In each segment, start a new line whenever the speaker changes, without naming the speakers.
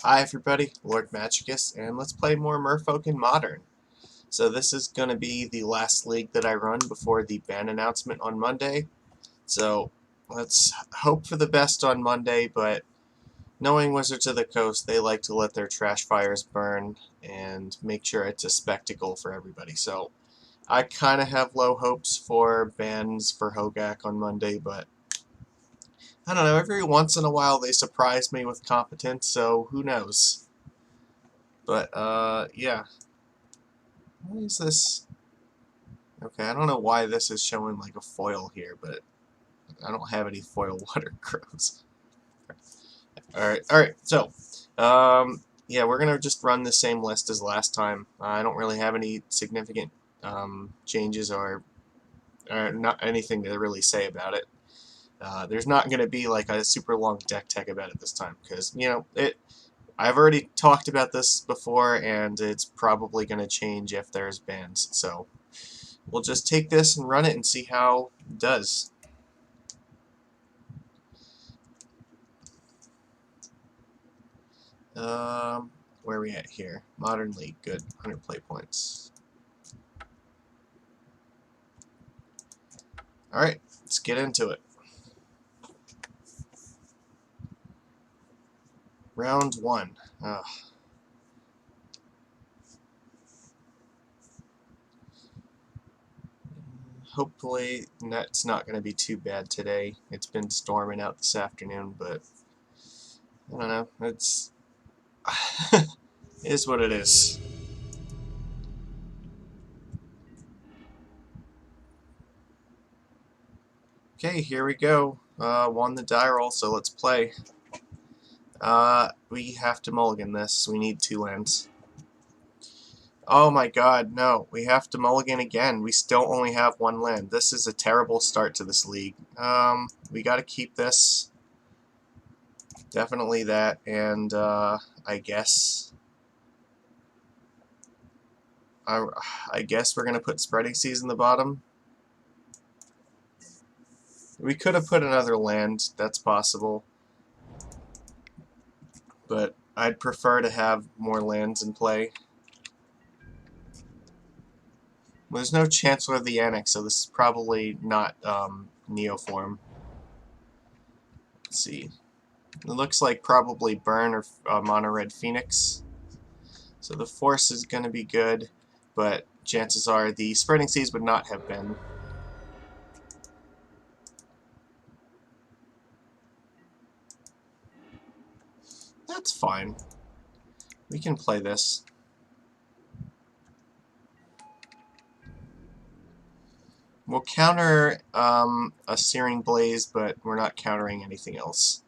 Hi everybody, Lord Magicus, and let's play more Merfolk in Modern. So this is going to be the last league that I run before the ban announcement on Monday. So let's hope for the best on Monday, but knowing Wizards of the Coast, they like to let their trash fires burn and make sure it's a spectacle for everybody. So I kind of have low hopes for bans for Hogak on Monday, but I don't know, every once in a while they surprise me with competence, so who knows. But, yeah. Why is this? Okay, I don't know why this is showing like a foil here, but I don't have any foil water crows. Alright, so, yeah, we're gonna just run the same list as last time. I don't really have any significant changes or not anything to really say about it. There's not gonna be like a super long deck tech about it this time, because, you know, I've already talked about this before, and it's probably gonna change if there's bans, so we'll just take this and run it and see how it does. Where are we at here? Modern League, good. 100 play points. Alright, let's get into it. Round 1. Ugh. Hopefully, that's not going to be too bad today. It's been storming out this afternoon, but I don't know. It's it is what it is. Okay, here we go. Won the die roll, so let's play. We have to mulligan this. We need 2 lands. Oh my god, no. We have to mulligan again. We still only have 1 land. This is a terrible start to this league. We gotta keep this. Definitely that, and, I guess... I guess we're gonna put Spreading Seas in the bottom. We could have put another land, that's possible. But I'd prefer to have more lands in play. Well, there's no Chancellor of the Annex, so this is probably not Neoform. Let's see. It looks like probably Burn or Mono Red Phoenix. So the Force is going to be good, but chances are the Spreading Seas would not have been. That's fine. We can play this. We'll counter a Searing Blaze, but we're not countering anything else.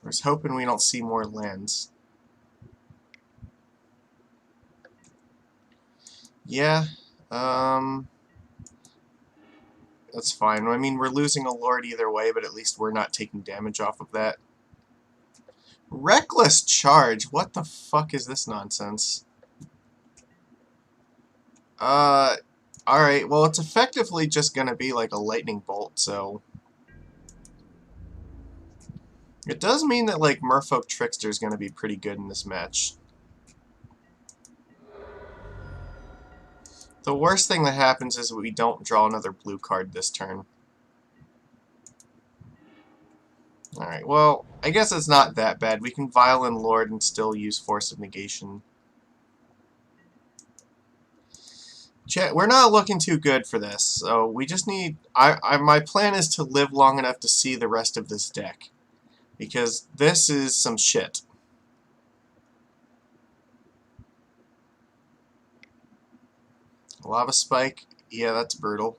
We're just hoping we don't see more lands. Yeah, that's fine. I mean, we're losing a Lord either way, but at least we're not taking damage off of that. Reckless Charge? What the fuck is this nonsense? Alright, well, it's effectively just gonna be like a lightning bolt, so... It does mean that, like, Merfolk Trickster is gonna be pretty good in this match. The worst thing that happens is we don't draw another blue card this turn. Alright, well, I guess it's not that bad. We can Violin Lord and still use Force of Negation. We're not looking too good for this, so we just need... my plan is to live long enough to see the rest of this deck. Because this is some shit. Lava Spike, yeah, that's brutal.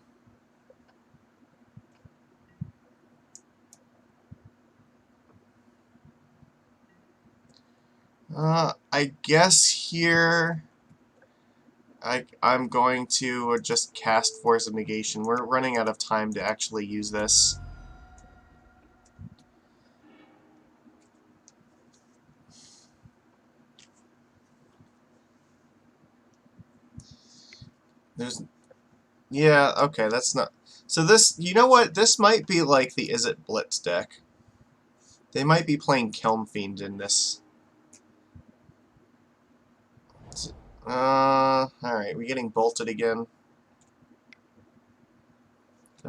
I guess here... I'm going to just cast Force of Negation. We're running out of time to actually use this. There's... Yeah, okay, that's not... So this... You know what? This might be like the Is It Blitz deck. They might be playing Kelm Fiend in this. Alright, we're getting bolted again.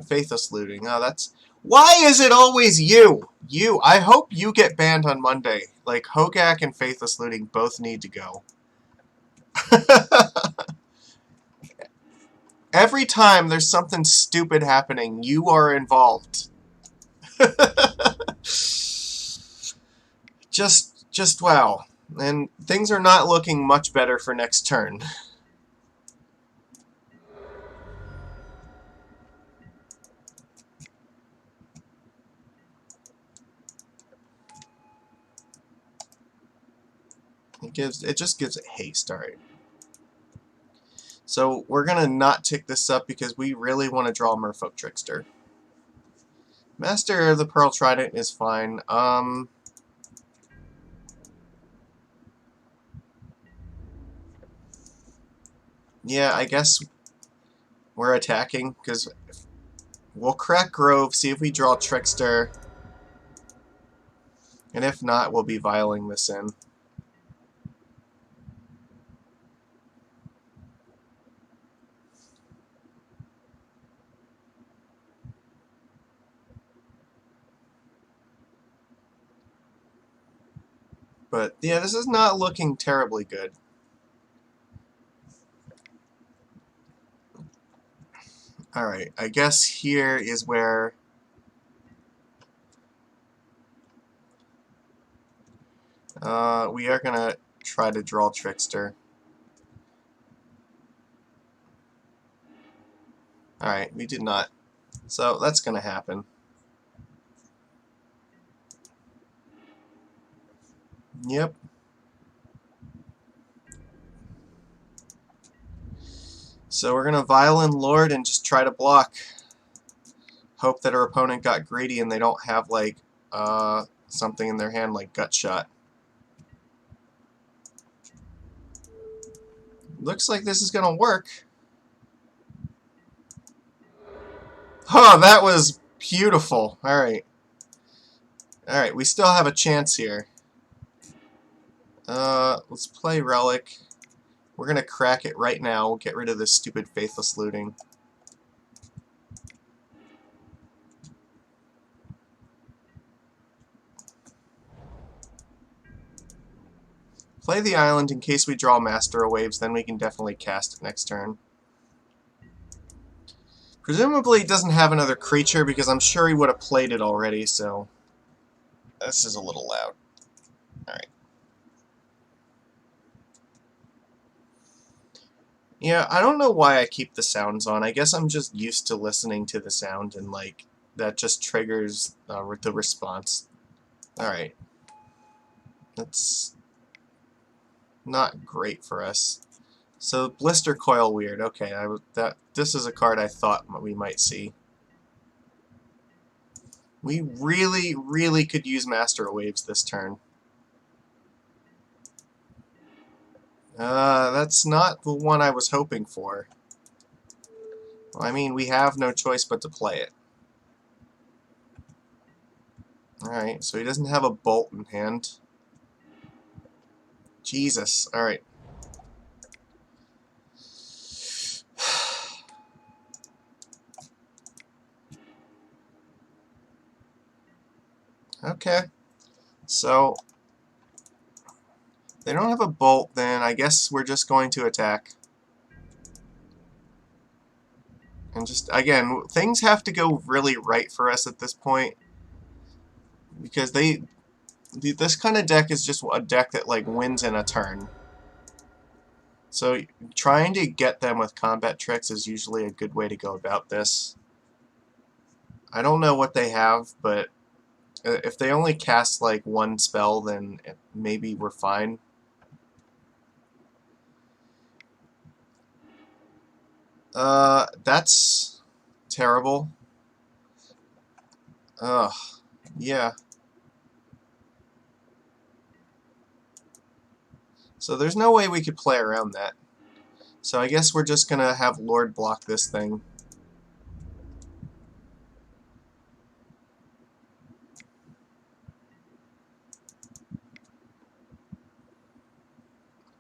Faithless Looting. Oh, that's... Why is it always you? You. I hope you get banned on Monday. Like, Hogak and Faithless Looting both need to go. Every time there's something stupid happening, you are involved. Just wow. And things are not looking much better for next turn. It just gives it haste, alright. So we're gonna not tick this up because we really want to draw Merfolk Trickster. Master of the Pearl Trident is fine. Yeah, I guess we're attacking because we'll crack Grove, see if we draw Trickster, and if not, we'll be vialing this in. But yeah, this is not looking terribly good. Alright, I guess here is where we are gonna try to draw Trickster. Alright, we did not. So that's gonna happen. Yep. So we're gonna Violin Lord and just try to block. Hope that our opponent got greedy and they don't have like something in their hand like Gut Shot. Looks like this is gonna work. Oh, that was beautiful. Alright. Alright, we still have a chance here. Let's play Relic. We're gonna crack it right now. Get rid of this stupid Faithless Looting. Play the island in case we draw Master of Waves, then we can definitely cast it next turn. Presumably he doesn't have another creature because I'm sure he would have played it already, so... This is a little loud. Alright. Yeah, I don't know why I keep the sounds on. I guess I'm just used to listening to the sound and, like, that just triggers the response. Alright. That's not great for us. So, Blister Coil Weird. Okay, this is a card I thought we might see. We really, really could use Master of Waves this turn. That's not the one I was hoping for. Well, I mean, we have no choice but to play it. Alright, so he doesn't have a Bolt in hand. Jesus, alright. Okay, so they don't have a Bolt, then I guess we're just going to attack. And just, again, things have to go really right for us at this point. Because this kind of deck is just a deck that, like, wins in a turn. So trying to get them with combat tricks is usually a good way to go about this. I don't know what they have, but if they only cast, like, one spell, then maybe we're fine. That's terrible. Ugh, yeah. So there's no way we could play around that. So I guess we're just gonna have Lord block this thing.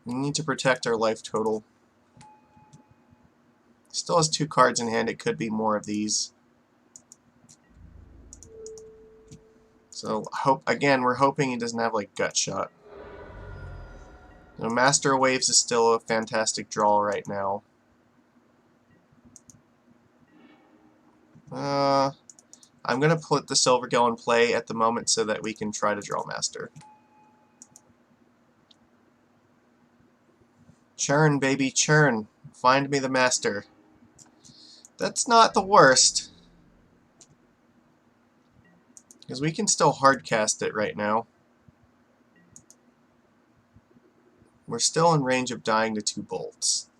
We need to protect our life total. Still has 2 cards in hand. It could be more of these. So we're hoping he doesn't have like Gut Shot. Master of Waves is still a fantastic draw right now. I'm gonna put the Silvergill in play at the moment so that we can try to draw Master. Churn, baby, churn. Find me the Master. That's not the worst, because we can still hardcast it right now. We're still in range of dying to 2 bolts.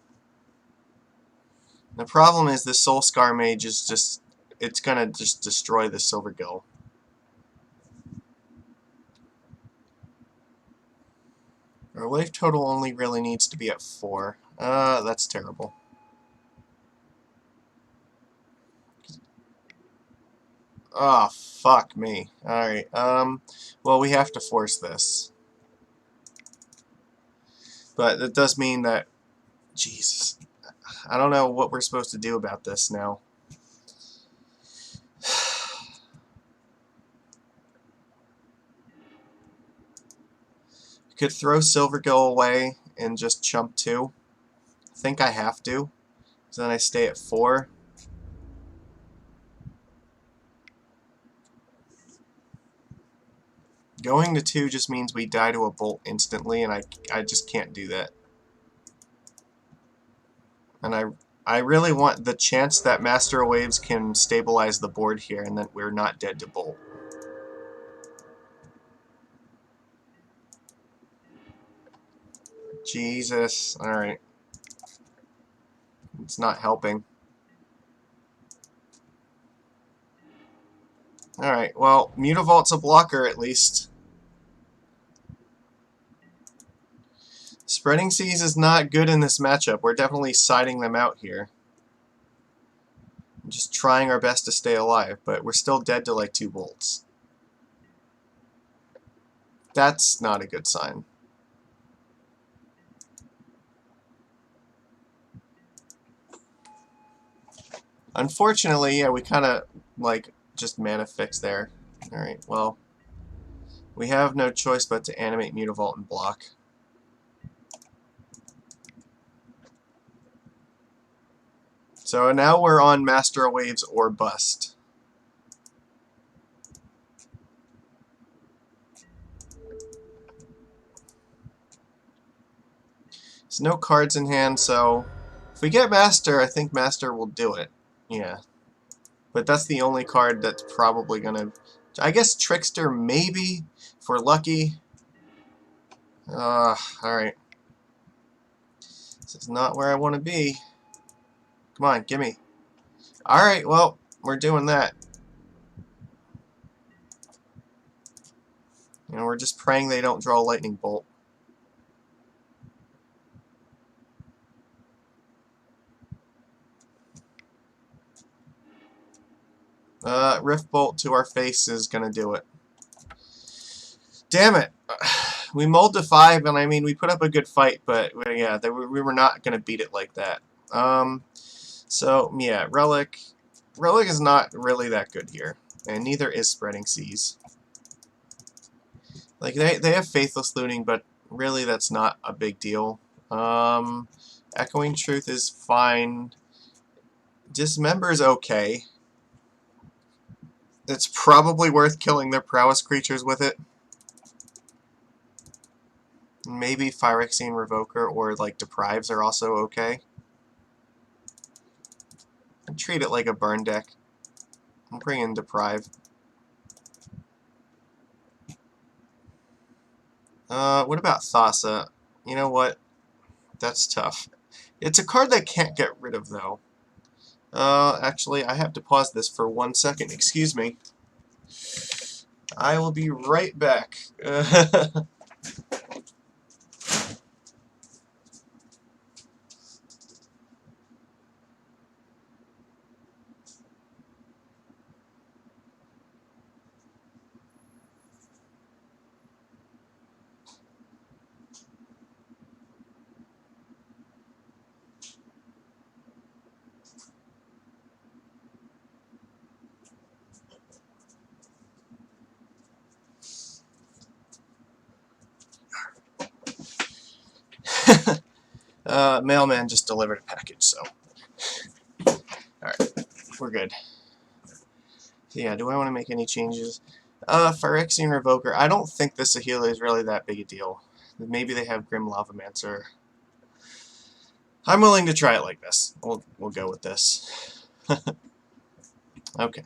The problem is this Soul Scar Mage is just... it's gonna just destroy the Silvergill. Our life total only really needs to be at 4. That's terrible. Oh, fuck me. Alright, well, we have to force this. But it does mean that... Jesus. I don't know what we're supposed to do about this now. Could throw Silvergill away and just chump 2. I think I have to. So then I stay at 4. Going to 2 just means we die to a bolt instantly, and I just can't do that. And I really want the chance that Master of Waves can stabilize the board here and that we're not dead to bolt. Jesus. Alright. It's not helping. Alright, well, Mutavault's a blocker at least. Spreading Seas is not good in this matchup. We're definitely siding them out here. Just trying our best to stay alive, but we're still dead to like 2 bolts. That's not a good sign. Unfortunately, yeah, we kind of like just mana fix there. Alright, well, we have no choice but to animate Mutavault and block. So now we're on Master of Waves or bust. There's no cards in hand, so if we get Master, I think Master will do it. Yeah. But that's the only card that's probably gonna... I guess Trickster, maybe, if we're lucky. Alright. This is not where I want to be. Come on, gimme. Alright, well, we're doing that. You know, we're just praying they don't draw a lightning bolt. Rift Bolt to our face is gonna do it. Damn it! We mulled to 5, and I mean, we put up a good fight, but yeah, we were not gonna beat it like that. So, yeah, Relic. Relic is not really that good here, and neither is Spreading Seas. Like, they have Faithless Looting, but really that's not a big deal. Echoing Truth is fine. Dismember is okay. It's probably worth killing their prowess creatures with it. Maybe Phyrexian Revoker or, like, Deprives are also okay. And treat it like a burn deck. I'll bring in Deprive. What about Thassa? You know what? That's tough. It's a card that can't get rid of, though. Actually, I have to pause this for 1 second. Excuse me. I will be right back. Mailman just delivered a package, so. Alright, we're good. So yeah, do I want to make any changes? Phyrexian Revoker. I don't think this Sahila is really that big a deal. Maybe they have Grim Lavamancer. I'm willing to try it like this. We'll go with this. Okay.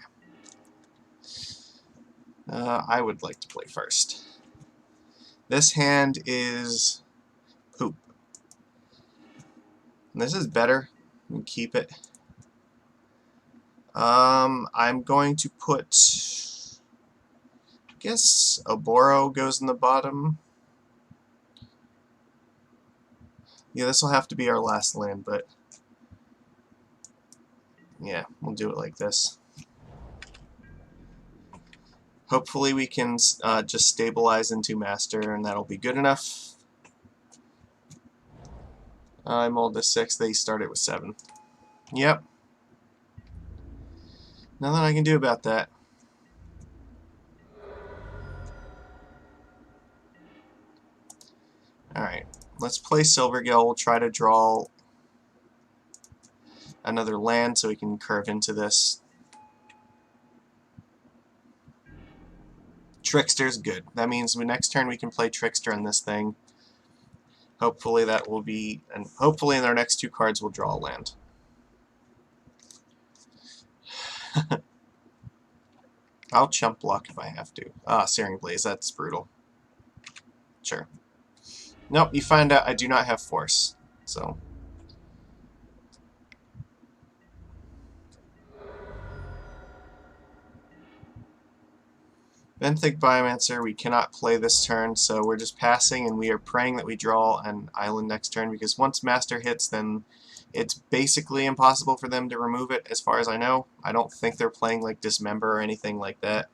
I would like to play first. This hand is poop. And this is better. We can keep it. I'm going to put, I guess, Oboro goes in the bottom. Yeah, this will have to be our last land, but yeah, we'll do it like this. Hopefully we can just stabilize into Master, and that'll be good enough. I mulled to 6, they started with 7. Yep. Nothing I can do about that. Alright, let's play Silvergill. We'll try to draw another land so we can curve into this. Trickster's good. That means next turn we can play Trickster on this thing. Hopefully that will be, and hopefully in our next 2 cards we'll draw a land. I'll chump block if I have to. Searing Blaze, that's brutal. Sure. Nope, you find out I do not have force, so. Benthic Biomancer, we cannot play this turn, so we're just passing, and we are praying that we draw an island next turn, because once Master hits, then it's basically impossible for them to remove it, as far as I know. I don't think they're playing like Dismember or anything like that.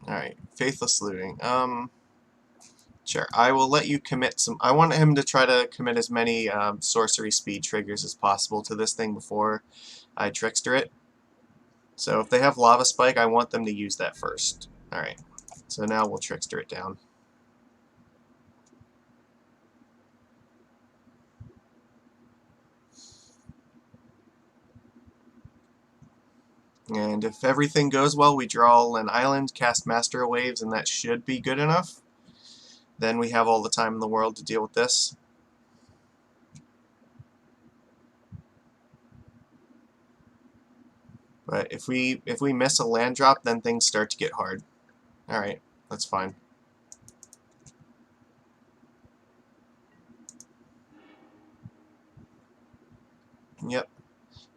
Alright, Faithless Looting. Sure, I will let you commit some. I want him to try to commit as many sorcery speed triggers as possible to this thing before I Trickster it. So if they have Lava Spike, I want them to use that first. Alright, so now we'll Trickster it down. And if everything goes well, we draw an island, cast Master of Waves, and that should be good enough. Then we have all the time in the world to deal with this. But if we miss a land drop, then things start to get hard. Alright, that's fine. Yep.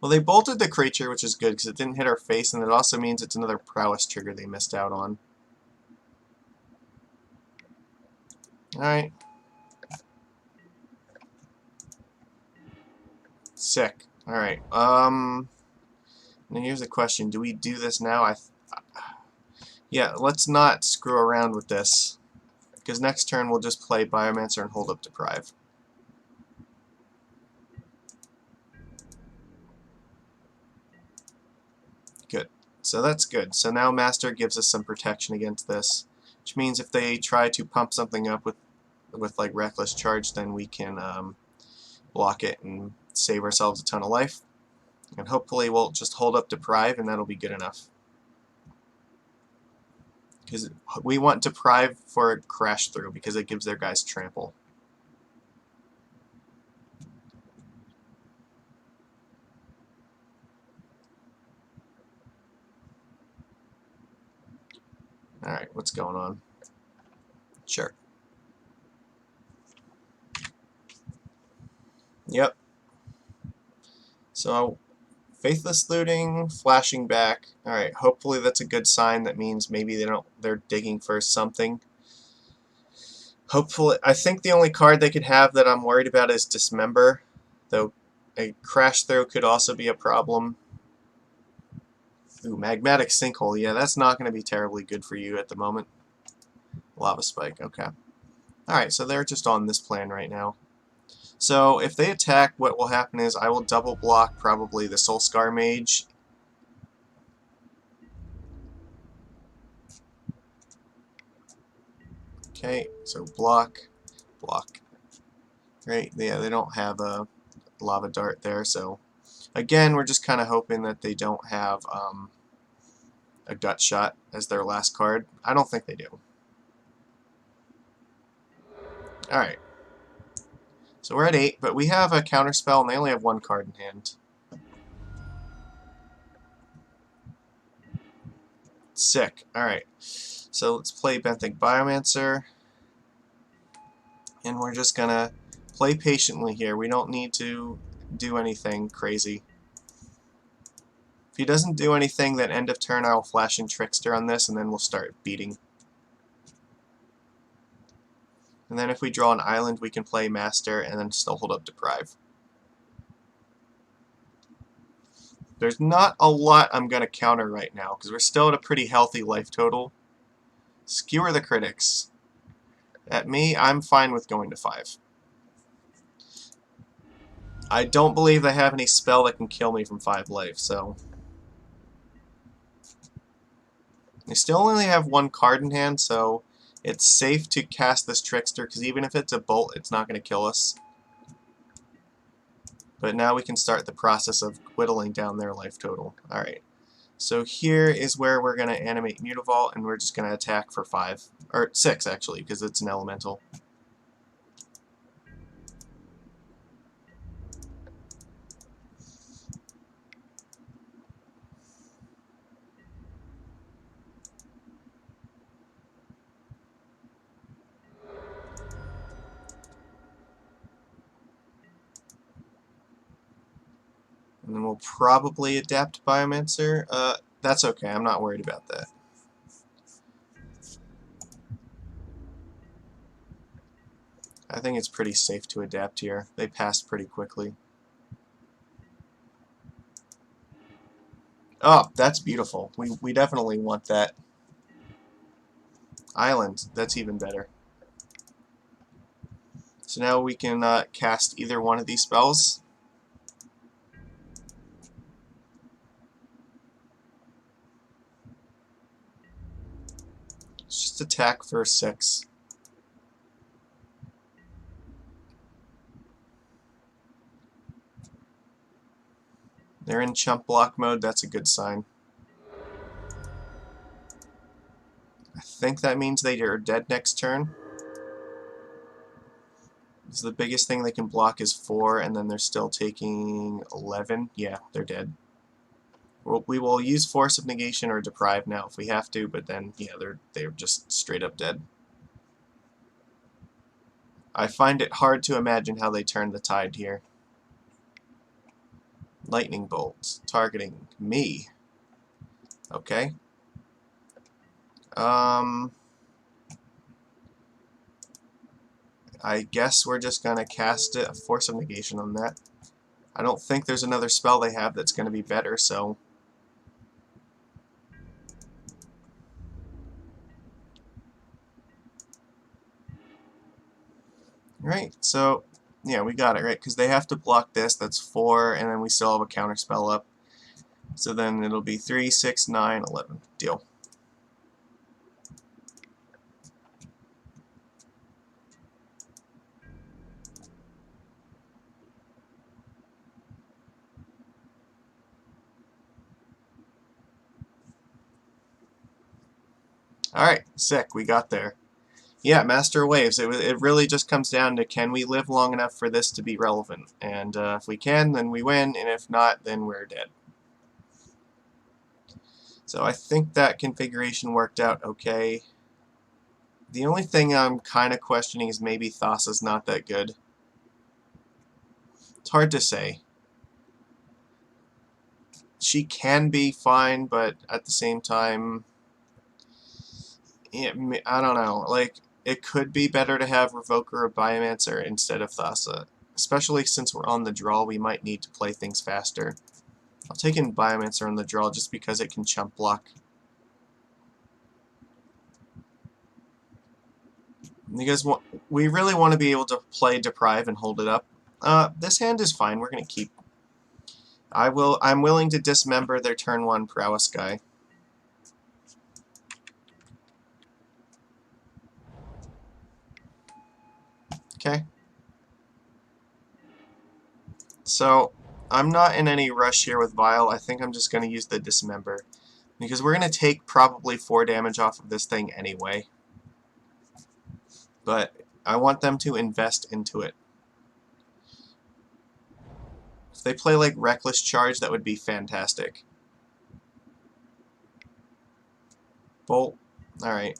Well, they bolted the creature, which is good, because it didn't hit our face, and it also means it's another prowess trigger they missed out on. Alright. Sick. Alright. Now here's the question. Do we do this now? Yeah, let's not screw around with this. Because next turn we'll just play Biomancer and hold up Deprive. Good. So that's good. So now Master gives us some protection against this. Which means if they try to pump something up with like Reckless Charge, then we can block it and save ourselves a ton of life. And hopefully we'll just hold up Deprive, and that'll be good enough. Because we want Deprive for Crash Through, because it gives their guys trample. Alright, what's going on? Sure. Yep. So, Faithless Looting, flashing back. Alright, hopefully that's a good sign. That means maybe they're digging for something. Hopefully, I think the only card they could have that I'm worried about is Dismember, though a Crash Throw could also be a problem. Ooh, Magmatic Sinkhole. Yeah, that's not going to be terribly good for you at the moment. Lava Spike, okay. Alright, so they're just on this plan right now. So if they attack, what will happen is I will double block probably the Soul Scar Mage. Okay, so block, block. Right, yeah, they don't have a lava dart there, so again, we're just kind of hoping that they don't have a gut shot as their last card. I don't think they do. Alright. So we're at 8, but we have a counterspell and they only have 1 card in hand. Sick. Alright. So let's play Benthic Biomancer. And we're just gonna play patiently here. We don't need to do anything crazy. If he doesn't do anything, then end of turn I will flash in Trickster on this and then we'll start beating. And then if we draw an island, we can play Master and then still hold up Deprive. There's not a lot I'm going to counter right now, because we're still at a pretty healthy life total. Skewer the critics. At me, I'm fine with going to 5. I don't believe they have any spell that can kill me from 5 life, so... They still only have 1 card in hand, so it's safe to cast this Trickster, because even if it's a bolt, it's not going to kill us. But now we can start the process of whittling down their life total. Alright. So here is where we're going to animate Mutavault, and we're just going to attack for 5. Or 6, actually, because it's an elemental. And then we'll probably adapt Biomancer. That's okay, I'm not worried about that. I think it's pretty safe to adapt here. They passed pretty quickly. Oh, that's beautiful. We definitely want that. Island, that's even better. So now we can cast either one of these spells. Just attack for 6. They're in chump block mode, that's a good sign. I think that means they are dead next turn. So the biggest thing they can block is 4, and then they're still taking 11. Yeah, they're dead. We will use Force of Negation or Deprive now if we have to, but then, yeah, they're just straight up dead. I find it hard to imagine how they turn the tide here. Lightning Bolt, targeting me. Okay. I guess we're just going to cast a Force of Negation on that. I don't think there's another spell they have that's going to be better, so... Right, so, yeah, we got it, right? Because they have to block this, that's 4, and then we still have a counter spell up. So then it'll be 3, 6, 9, 11. Deal. Alright, sick, we got there. Yeah, Master Waves, it really just comes down to can we live long enough for this to be relevant? And if we can, then we win, and if not, then we're dead. So I think that configuration worked out okay. The only thing I'm kind of questioning is maybe Thassa's not that good. It's hard to say. She can be fine, but at the same time... I don't know, like, it could be better to have Revoker or Biomancer instead of Thassa. Especially since we're on the draw, we might need to play things faster. I'll take in Biomancer on the draw just because it can chump block. Because we really want to be able to play Deprive and hold it up. This hand is fine, we're going to keep. I'm willing to dismember their turn 1 Prowess guy. Okay. So, I'm not in any rush here with Vile. I think I'm just going to use the Dismember. Because we're going to take probably 4 damage off of this thing anyway. But I want them to invest into it. If they play like Reckless Charge, that would be fantastic. Bolt. Alright.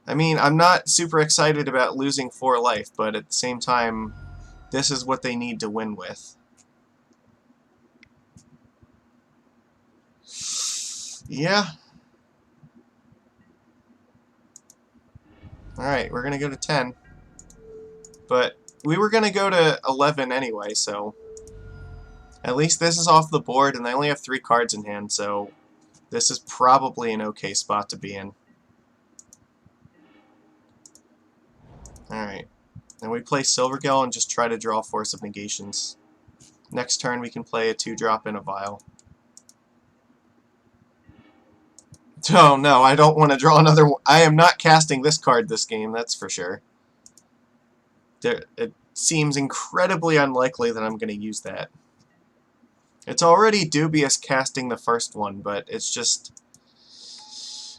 I mean, I'm not super excited about losing 4 life, but at the same time, this is what they need to win with. Yeah. Alright, we're gonna go to 10. But we were gonna go to 11 anyway, so... At least this is off the board, and they only have 3 cards in hand, so... This is probably an okay spot to be in. Alright. And we play Silvergill and just try to draw Force of Negations. Next turn we can play a 2-drop in a Vial. Oh no, I don't want to draw another one. I am not casting this card this game, that's for sure. It seems incredibly unlikely that I'm going to use that. It's already dubious casting the first one, but it's just...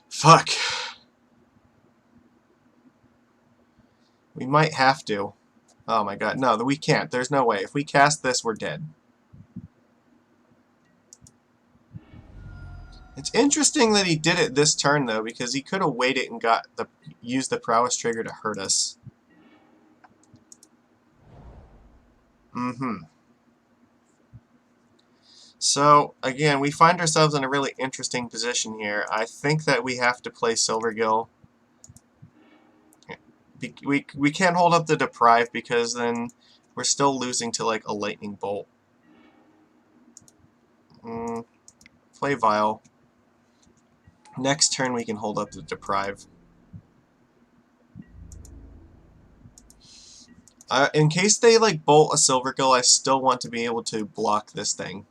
Fuck. We might have to. Oh my god, no, we can't. There's no way. If we cast this, we're dead. It's interesting that he did it this turn, though, because he could have waited and used the Prowess trigger to hurt us. So, again, we find ourselves in a really interesting position here. I think that we have to play Silvergill. We can't hold up the Deprive because then we're still losing to, like, a Lightning Bolt. Play Vile. Next turn we can hold up the Deprive. In case they, like, bolt a Silvergill, I still want to be able to block this thing.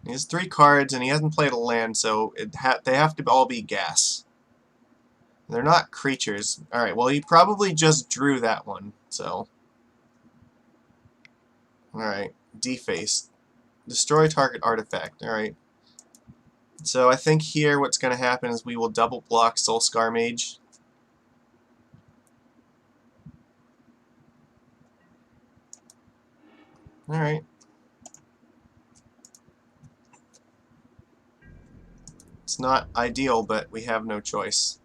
He has 3 cards, and he hasn't played a land, so they have to all be gas. They're not creatures. Alright, well, he probably just drew that one, so... Alright, Deface. Destroy target artifact. Alright. So I think here what's going to happen is we will double block Soulscar Mage. Alright. It's not ideal, but we have no choice.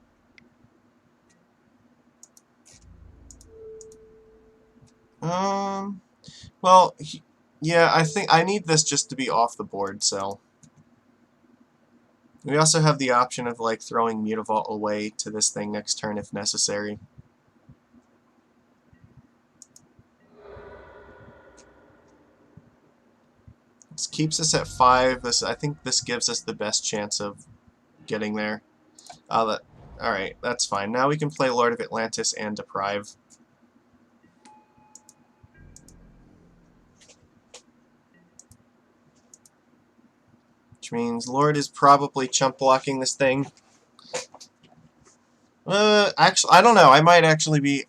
Well, yeah, I think I need this just to be off the board, so... We also have the option of, like, throwing Mutavault away to this thing next turn if necessary. This keeps us at 5. I think this gives us the best chance of getting there. Alright, that's fine. Now we can play Lord of Atlantis and Deprive. Which means Lord is probably chump blocking this thing. Actually, I don't know. I might actually be...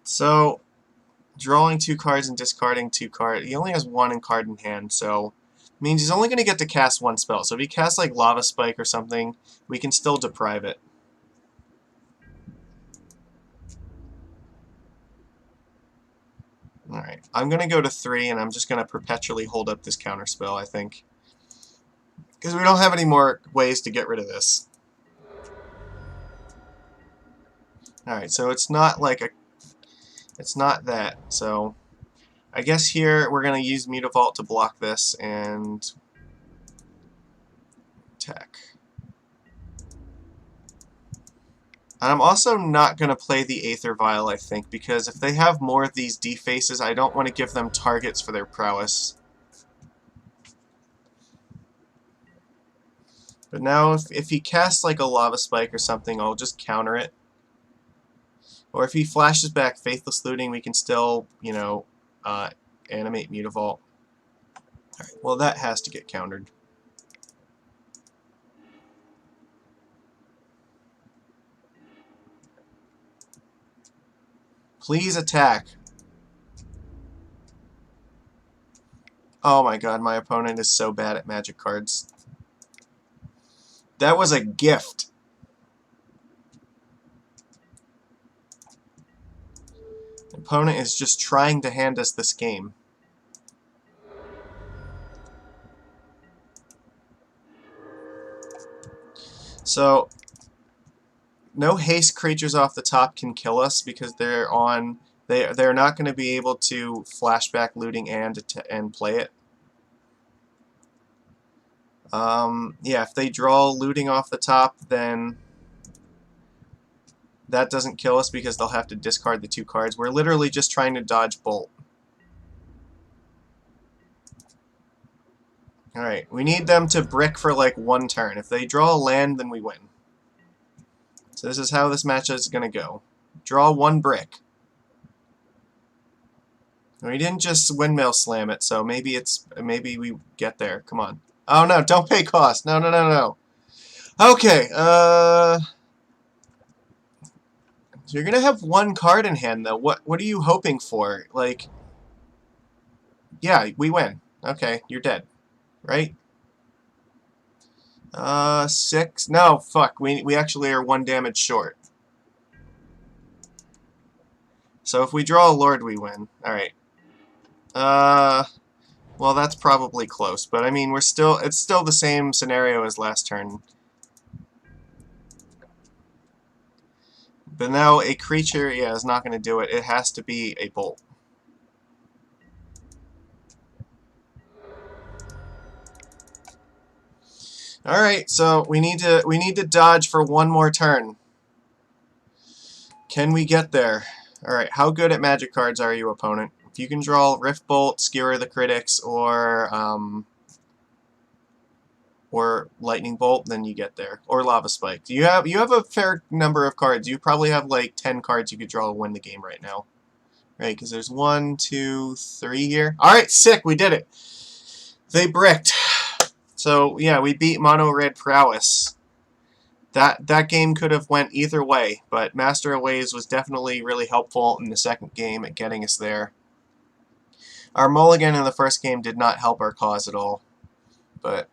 So, drawing 2 cards and discarding 2 cards. He only has 1 in card in hand, so... means he's only going to get to cast 1 spell. So if he casts, like, Lava Spike or something, we can still deprive it. Alright, I'm going to go to 3, and I'm just going to perpetually hold up this counterspell, I think. Because we don't have any more ways to get rid of this. Alright, so it's not like a... It's not that, so... I guess here we're going to use Mutavault to block this, and... attack. And I'm also not going to play the Aether Vial, I think, because if they have more of these defaces, I don't want to give them targets for their prowess. But now, if he casts like a Lava Spike or something, I'll just counter it. Or if he flashes back Faithless Looting, we can still, you know, animate Mutavault. Alright, well that has to get countered. Please attack. Oh my god, my opponent is so bad at magic cards. That was a gift. The opponent is just trying to hand us this game. So, no haste creatures off the top can kill us because they're on. They're not going to be able to flashback looting and play it. Yeah, if they draw looting off the top, then that doesn't kill us because they'll have to discard the 2 cards. We're literally just trying to dodge Bolt. Alright, we need them to brick for like 1 turn. If they draw a land, then we win. So this is how this match is going to go. Draw 1 brick. We didn't just windmill slam it, so maybe we get there. Come on. Oh no, don't pay cost. No, no, no, no. Okay, you're gonna have 1 card in hand though. What are you hoping for? Like, yeah, we win. Okay, you're dead. Right? 6. No, fuck. We actually are 1 damage short. So if we draw a Lord, we win. Alright. Well, that's probably close, but I mean, it's still the same scenario as last turn. But now a creature, yeah, is not going to do it. It has to be a Bolt. Alright, so we need to dodge for 1 more turn. Can we get there? Alright, how good at magic cards are you, opponent? If you can draw Rift Bolt, Skewer the Critics, or Lightning Bolt, then you get there. Or Lava Spike. You have a fair number of cards. You probably have like 10 cards you could draw to win the game right now. Right, because there's 1, 2, 3 here. Alright, sick, we did it. They bricked. So yeah, we beat Mono Red Prowess. That game could have went either way, but Master of Ways was definitely really helpful in the second game at getting us there. Our mulligan in the first game did not help our cause at all, but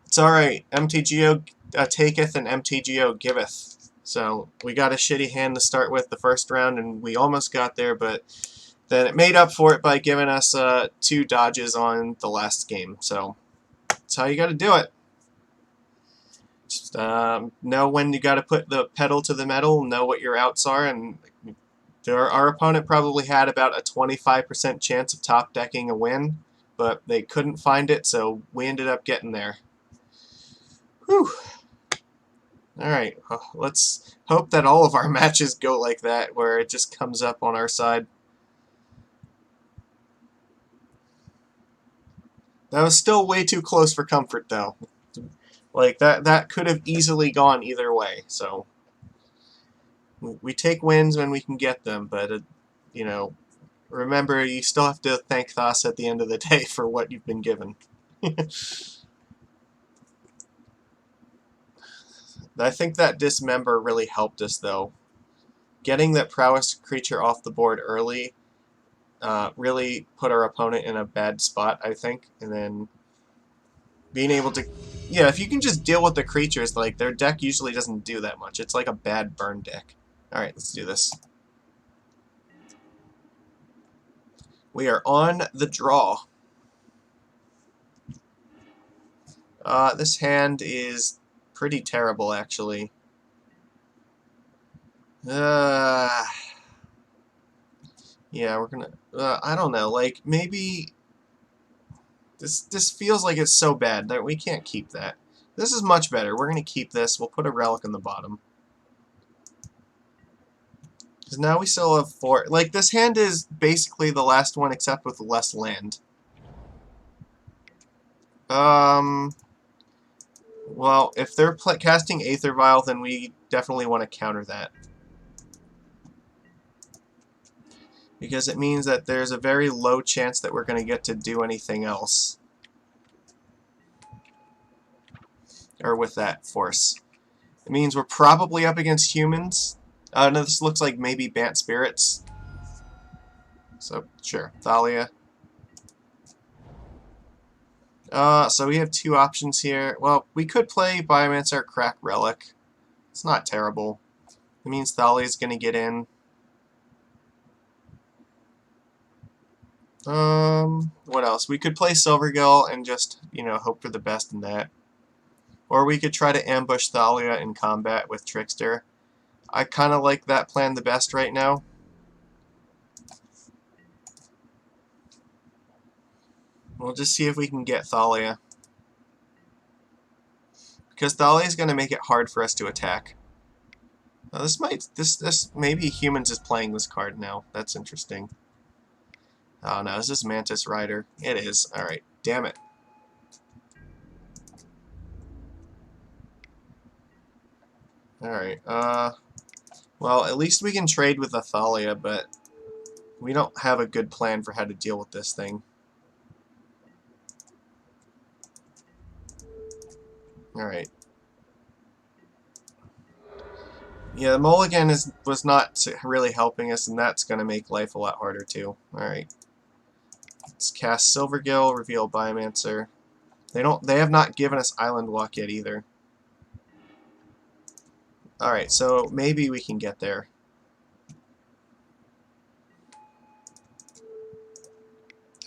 it's alright. MTGO taketh and MTGO giveth. So we got a shitty hand to start with the first round, and we almost got there, but then it made up for it by giving us 2 dodges on the last game. So that's how you got to do it. Just know when you got to put the pedal to the metal, know what your outs are, and our opponent probably had about a 25% chance of top decking a win, but they couldn't find it, so we ended up getting there. Whew. Alright, let's hope that all of our matches go like that, where it just comes up on our side. That was still way too close for comfort, though. Like, that could have easily gone either way, so we take wins when we can get them, but, you know, remember, you still have to thank Thas at the end of the day for what you've been given. I think that Dismember really helped us, though. Getting that Prowess creature off the board early really put our opponent in a bad spot, I think, and then being able to... Yeah, if you can just deal with the creatures, like, their deck usually doesn't do that much. It's like a bad burn deck. Alright, let's do this. We are on the draw. This hand is pretty terrible, actually. Yeah, we're gonna... I don't know, like, maybe... This feels like it's so bad that we can't keep that. This is much better. We're gonna keep this. We'll put a relic in the bottom. Because now we still have 4... Like, this hand is basically the last one except with less land. Well, if they're casting Aether Vial, then we definitely want to counter that. Because it means that there's a very low chance that we're going to get to do anything else. Or with that force. It means we're probably up against humans. No, this looks like maybe Bant Spirits. So, sure. Thalia. So we have two options here. Well, we could play Biomancer Crack Relic. It's not terrible. It means Thalia's gonna get in. What else? We could play Silvergill and just, hope for the best in that. Or we could try to ambush Thalia in combat with Trickster. I kind of like that plan the best right now. We'll just see if we can get Thalia. Because Thalia is going to make it hard for us to attack. Now maybe Humans is playing this card now. That's interesting. Oh no, is this Mantis Rider? It is. Alright, damn it. Alright, well, at least we can trade with Thalia, but we don't have a good plan for how to deal with this thing. Alright. Yeah, the mulligan was not really helping us, and that's going to make life a lot harder too. Alright. Let's cast Silvergill, reveal Biomancer. They have not given us Island Walk yet either. Alright, so maybe we can get there.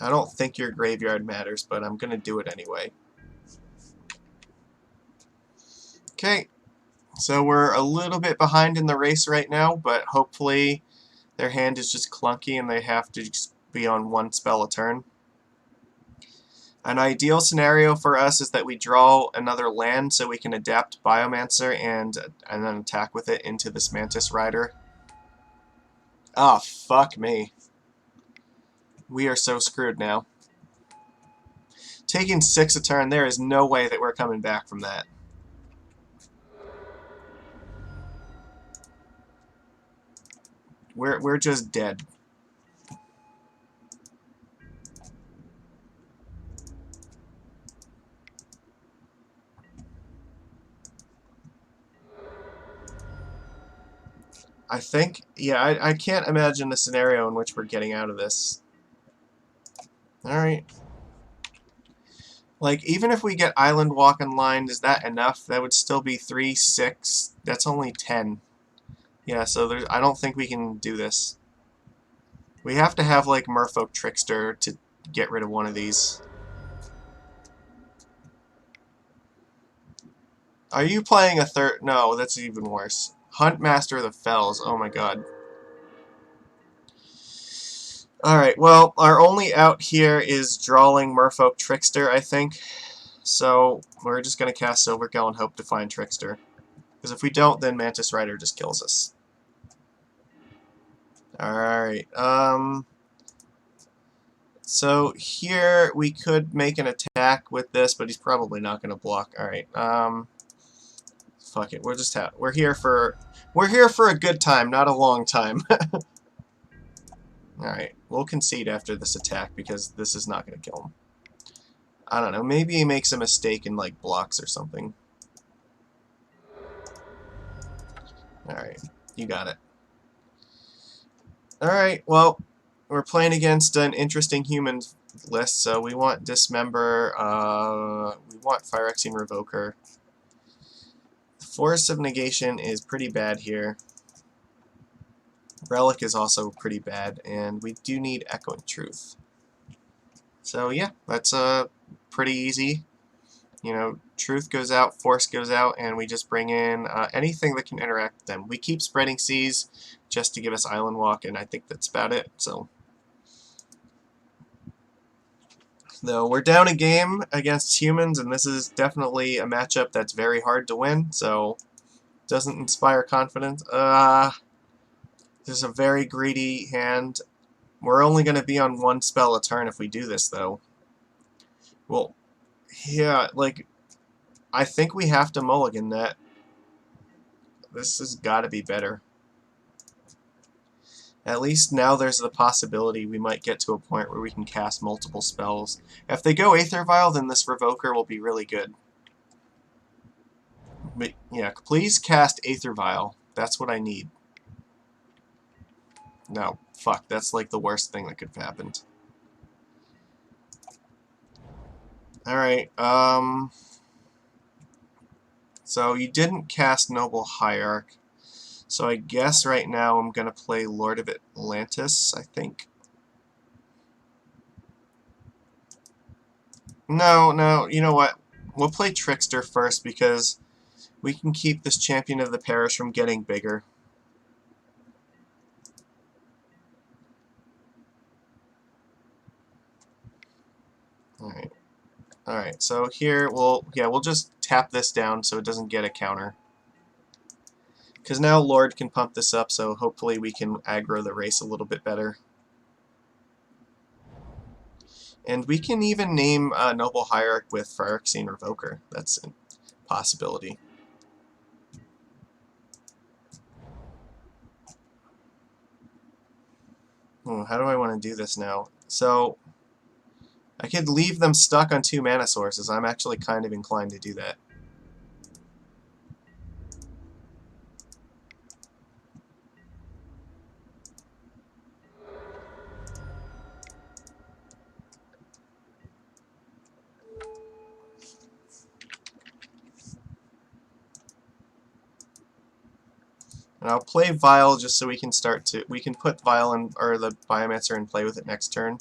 I don't think your graveyard matters, but I'm going to do it anyway. Okay, so we're a little bit behind in the race right now, but hopefully their hand is just clunky and they have to just be on one spell a turn. An ideal scenario for us is that we draw another land so we can adapt Biomancer and then attack with it into this Mantis Rider. Oh, fuck me. We are so screwed now. Taking 6 a turn, there is no way that we're coming back from that. We're just dead. I think, yeah, I can't imagine a scenario in which we're getting out of this. Alright. Like, even if we get Island Walk online, is that enough? That would still be 3, 6. That's only 10. Yeah, so I don't think we can do this. We have to have, like, Merfolk Trickster to get rid of one of these. Are you playing a third? No, that's even worse. Huntmaster of the Fells. Oh my god. Alright, well, our only out here is drawing Merfolk Trickster, I think. So, we're just going to cast Silvergill and hope to find Trickster. Because if we don't, then Mantis Rider just kills us. Alright, so here we could make an attack with this, but he's probably not going to block. Alright, fuck it, we're here for a good time, not a long time. Alright, we'll concede after this attack because this is not going to kill him. I don't know, maybe he makes a mistake and like blocks or something. Alright, you got it. Alright, well, we're playing against an interesting human list, so we want Dismember, we want Phyrexian Revoker. Force of Negation is pretty bad here. Relic is also pretty bad, and we do need Echoing Truth. So yeah, that's pretty easy. You know, Truth goes out, Force goes out, and we just bring in anything that can interact with them. We keep Spreading Seas just to give us Island Walk, and I think that's about it. So, though we're down a game against humans, and this is definitely a matchup that's very hard to win, so doesn't inspire confidence. This is a very greedy hand. We're only going to be on one spell a turn if we do this, though. Well, yeah, like, I think we have to mulligan that. This has got to be better. At least now there's the possibility we might get to a point where we can cast multiple spells. If they go Aether Vial, then this Revoker will be really good. But, yeah, please cast Aether Vial. That's what I need. No, fuck, that's like the worst thing that could have happened. Alright, so you didn't cast Noble Hierarch, so I guess right now I'm gonna play Lord of Atlantis, I think. No, you know what? We'll play Trickster first because we can keep this Champion of the Parish from getting bigger. Alright. Alright, so here we'll just tap this down so it doesn't get a counter. Because now Lord can pump this up, so hopefully we can aggro the race a little bit better. And we can even name Noble Hierarch with Phyrexian Revoker. That's a possibility. How do I want to do this now? So, I could leave them stuck on 2 mana sources. I'm actually kind of inclined to do that. And I'll play Vial just so we can put Vial in, or the Biomancer and play with it next turn.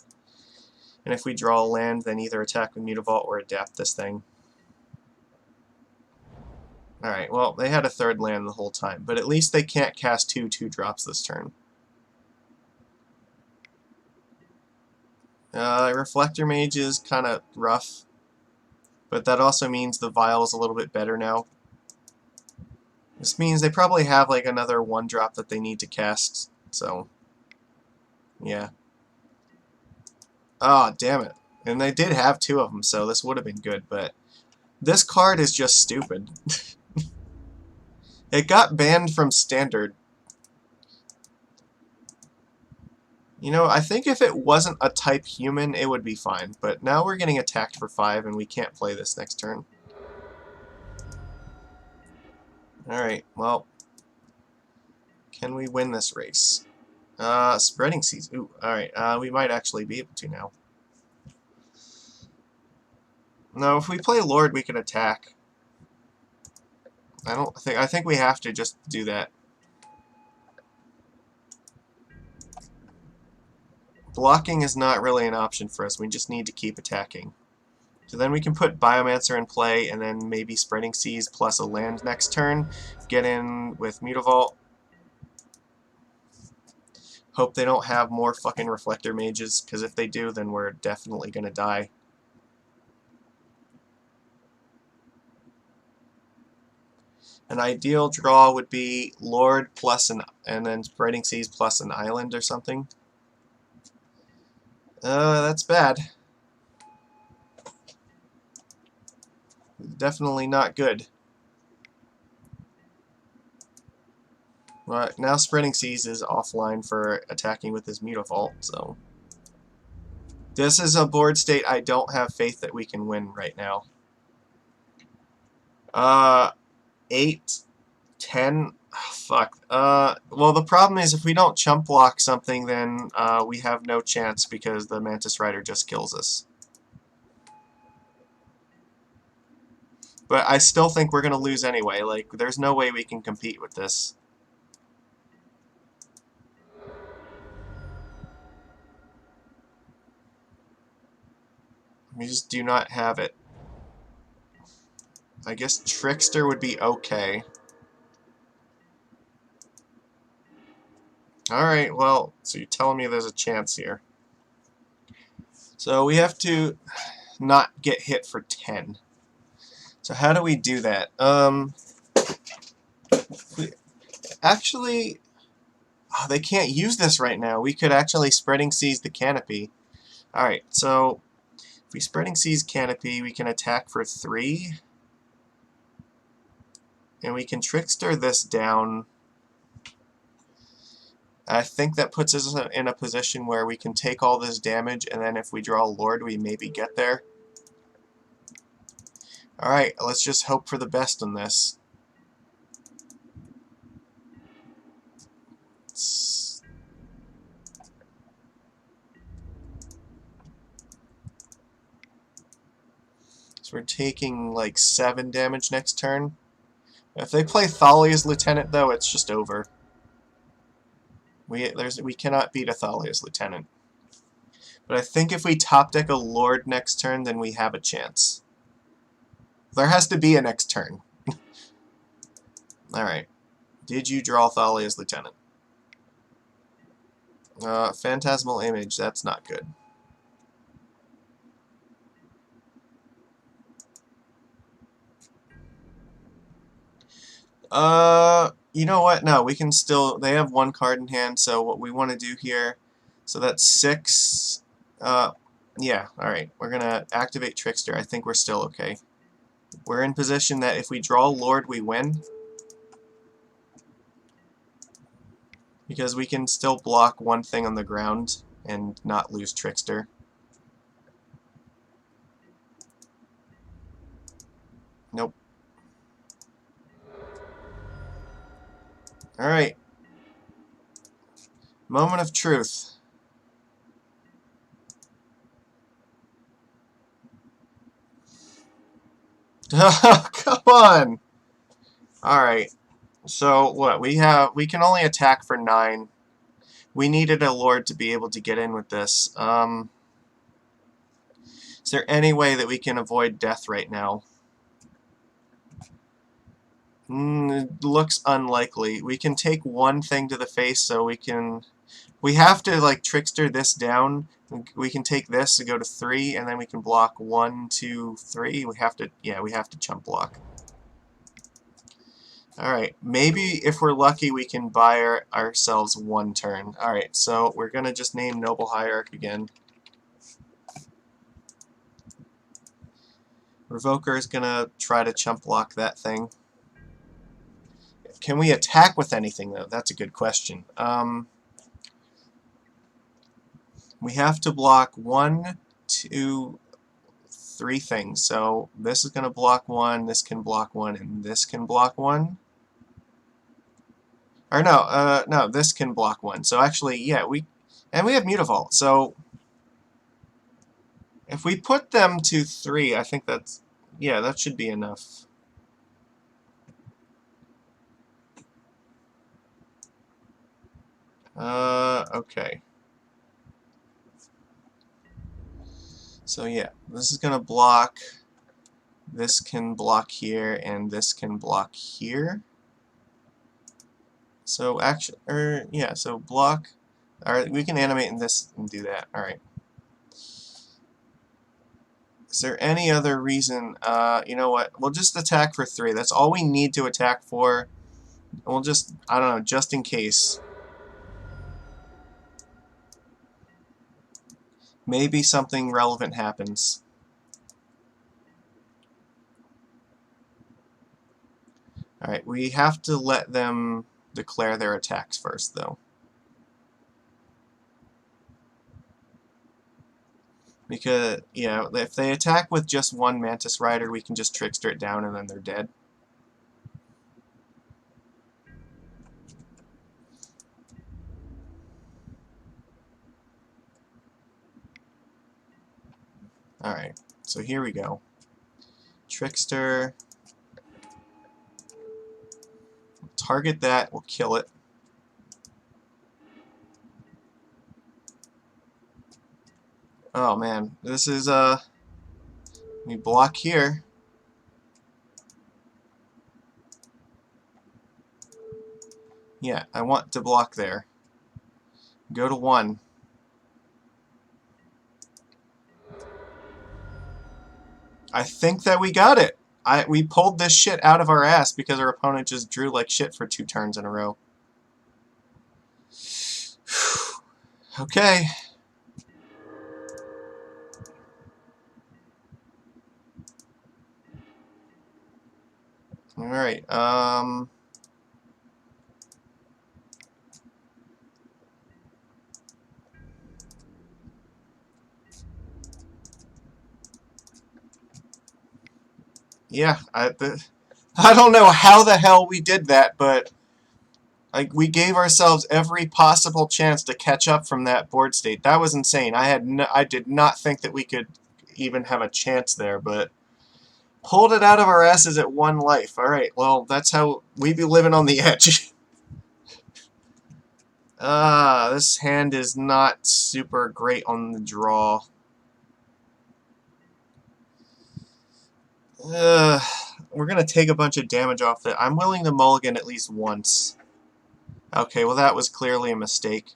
And if we draw a land, then either attack with Mutavault or adapt this thing. Alright, well, they had a 3rd land the whole time, but at least they can't cast 2 2-drops this turn. Reflector Mage is kind of rough, but that also means the Vial is a little bit better now. This means they probably have like another 1-drop that they need to cast, so yeah. Oh, damn it. And they did have 2 of them, so this would have been good, but this card is just stupid. It got banned from Standard. You know, I think if it wasn't a type human, it would be fine, but now we're getting attacked for 5 and we can't play this next turn. Alright, well, can we win this race? Spreading Seas. Ooh, alright, we might actually be able to now. No, if we play Lord, we can attack. I think we have to just do that. Blocking is not really an option for us, we just need to keep attacking. So then we can put Biomancer in play, and then maybe Spreading Seas plus a land next turn. Get in with Mutavault. Hope they don't have more fucking Reflector Mages, because if they do, then we're definitely gonna die. An ideal draw would be Lord plus and then Spreading Seas plus an island or something. That's bad. Definitely not good. Right, now Spreading Seas is offline for attacking with his Mutavault, so... This is a board state I don't have faith that we can win right now. 8, 10... Oh, fuck. Well, the problem is if we don't chump block something, then we have no chance because the Mantis Rider just kills us. But I still think we're going to lose anyway. Like, there's no way we can compete with this. We just do not have it. I guess Trickster would be okay. Alright, well, so you're telling me there's a chance here. So we have to not get hit for 10. So how do we do that? Actually, oh, they can't use this right now. We could actually Spreading Seas the Canopy. Alright, so if we Spreading Seas Canopy, we can attack for 3. And we can Trickster this down. I think that puts us in a position where we can take all this damage, and then if we draw Lord, we maybe get there. Alright, let's just hope for the best on this. So we're taking like 7 damage next turn. If they play Thalia's Lieutenant, though, it's just over. We cannot beat a Thalia's Lieutenant. But I think if we top deck a Lord next turn, then we have a chance. There has to be a next turn. Alright. Did you draw Thalia's Lieutenant? Phantasmal Image, that's not good. You know what? No, we can still... They have 1 card in hand, so what we want to do here... So that's 6... yeah, alright. We're gonna activate Trickster. I think we're still okay. We're in position that if we draw Lord, we win. Because we can still block 1 thing on the ground and not lose Trickster. Nope. Alright. Moment of truth. Oh, come on! Alright. So, what? We can only attack for 9. We needed a Lord to be able to get in with this. Is there any way that we can avoid death right now? It looks unlikely. We can take 1 thing to the face, so we can... We have to, like, Trickster this down. We can take this and go to 3, and then we can block 1, 2, 3. We have to... Yeah, we have to chump block. Alright, maybe if we're lucky we can buy ourselves 1 turn. Alright, so we're going to just name Noble Hierarch again. Revoker is going to try to chump block that thing. Can we attack with anything, though? That's a good question. We have to block 1, 2, 3 things. So this is going to block 1, this can block 1, and this can block 1. Or no, no, this can block 1. So actually, yeah, we have Mutavault. So if we put them to 3, I think that's, yeah, that should be enough. Okay. So yeah, this is gonna block. This can block here, and this can block here. So actually, yeah, so block. Alright, we can animate in this and do that. Alright. Is there any other reason? You know what? We'll just attack for 3. That's all we need to attack for. We'll just, I don't know, just in case. Maybe something relevant happens. Alright, we have to let them declare their attacks first, though. Because, yeah, if they attack with just 1 Mantis Rider, we can just Trickster it down and then they're dead. Alright, so here we go. Trickster. Target that, we'll kill it. Oh man, this is, we block here. Yeah, I want to block there. Go to 1. I think that we got it. We pulled this shit out of our ass because our opponent just drew like shit for 2 turns in a row. Okay. Alright, yeah, I don't know how the hell we did that, but like we gave ourselves every possible chance to catch up from that board state. That was insane. I did not think that we could even have a chance there, but Pulled it out of our asses at 1 life. Alright, well, that's how we be living on the edge. This hand is not super great on the draw. We're gonna take a bunch of damage off that. I'm willing to mulligan at least once. Okay, well that was clearly a mistake.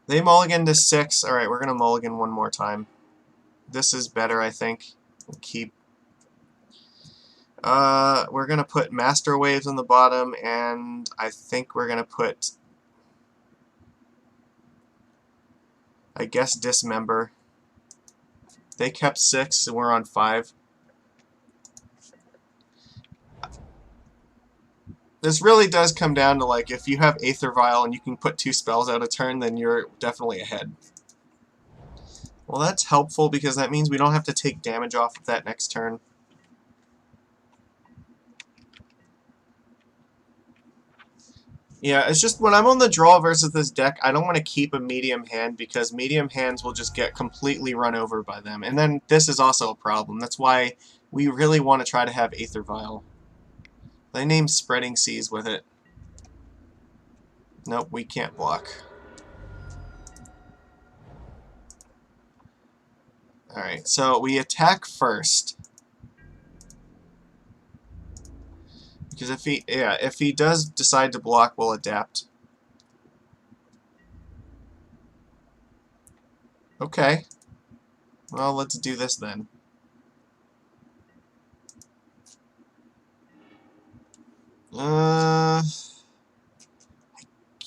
They mulligan to 6. Alright, we're gonna mulligan one more time. This is better, I think. We'll keep. We're gonna put Master Waves on the bottom, and I think we're gonna put, I guess, Dismember. They kept 6, and we're on 5. This really does come down to, like, if you have Aether Vial and you can put 2 spells out a turn, then you're definitely ahead. Well, that's helpful because that means we don't have to take damage off of that next turn. Yeah, it's just when I'm on the draw versus this deck, I don't want to keep a medium hand because medium hands will just get completely run over by them. And then this is also a problem. That's why we really want to try to have Aether Vial. They named Spreading Seas with it. Nope, we can't block. Alright, so we attack first. Because if he does decide to block, we'll adapt. Okay. Well, let's do this then. I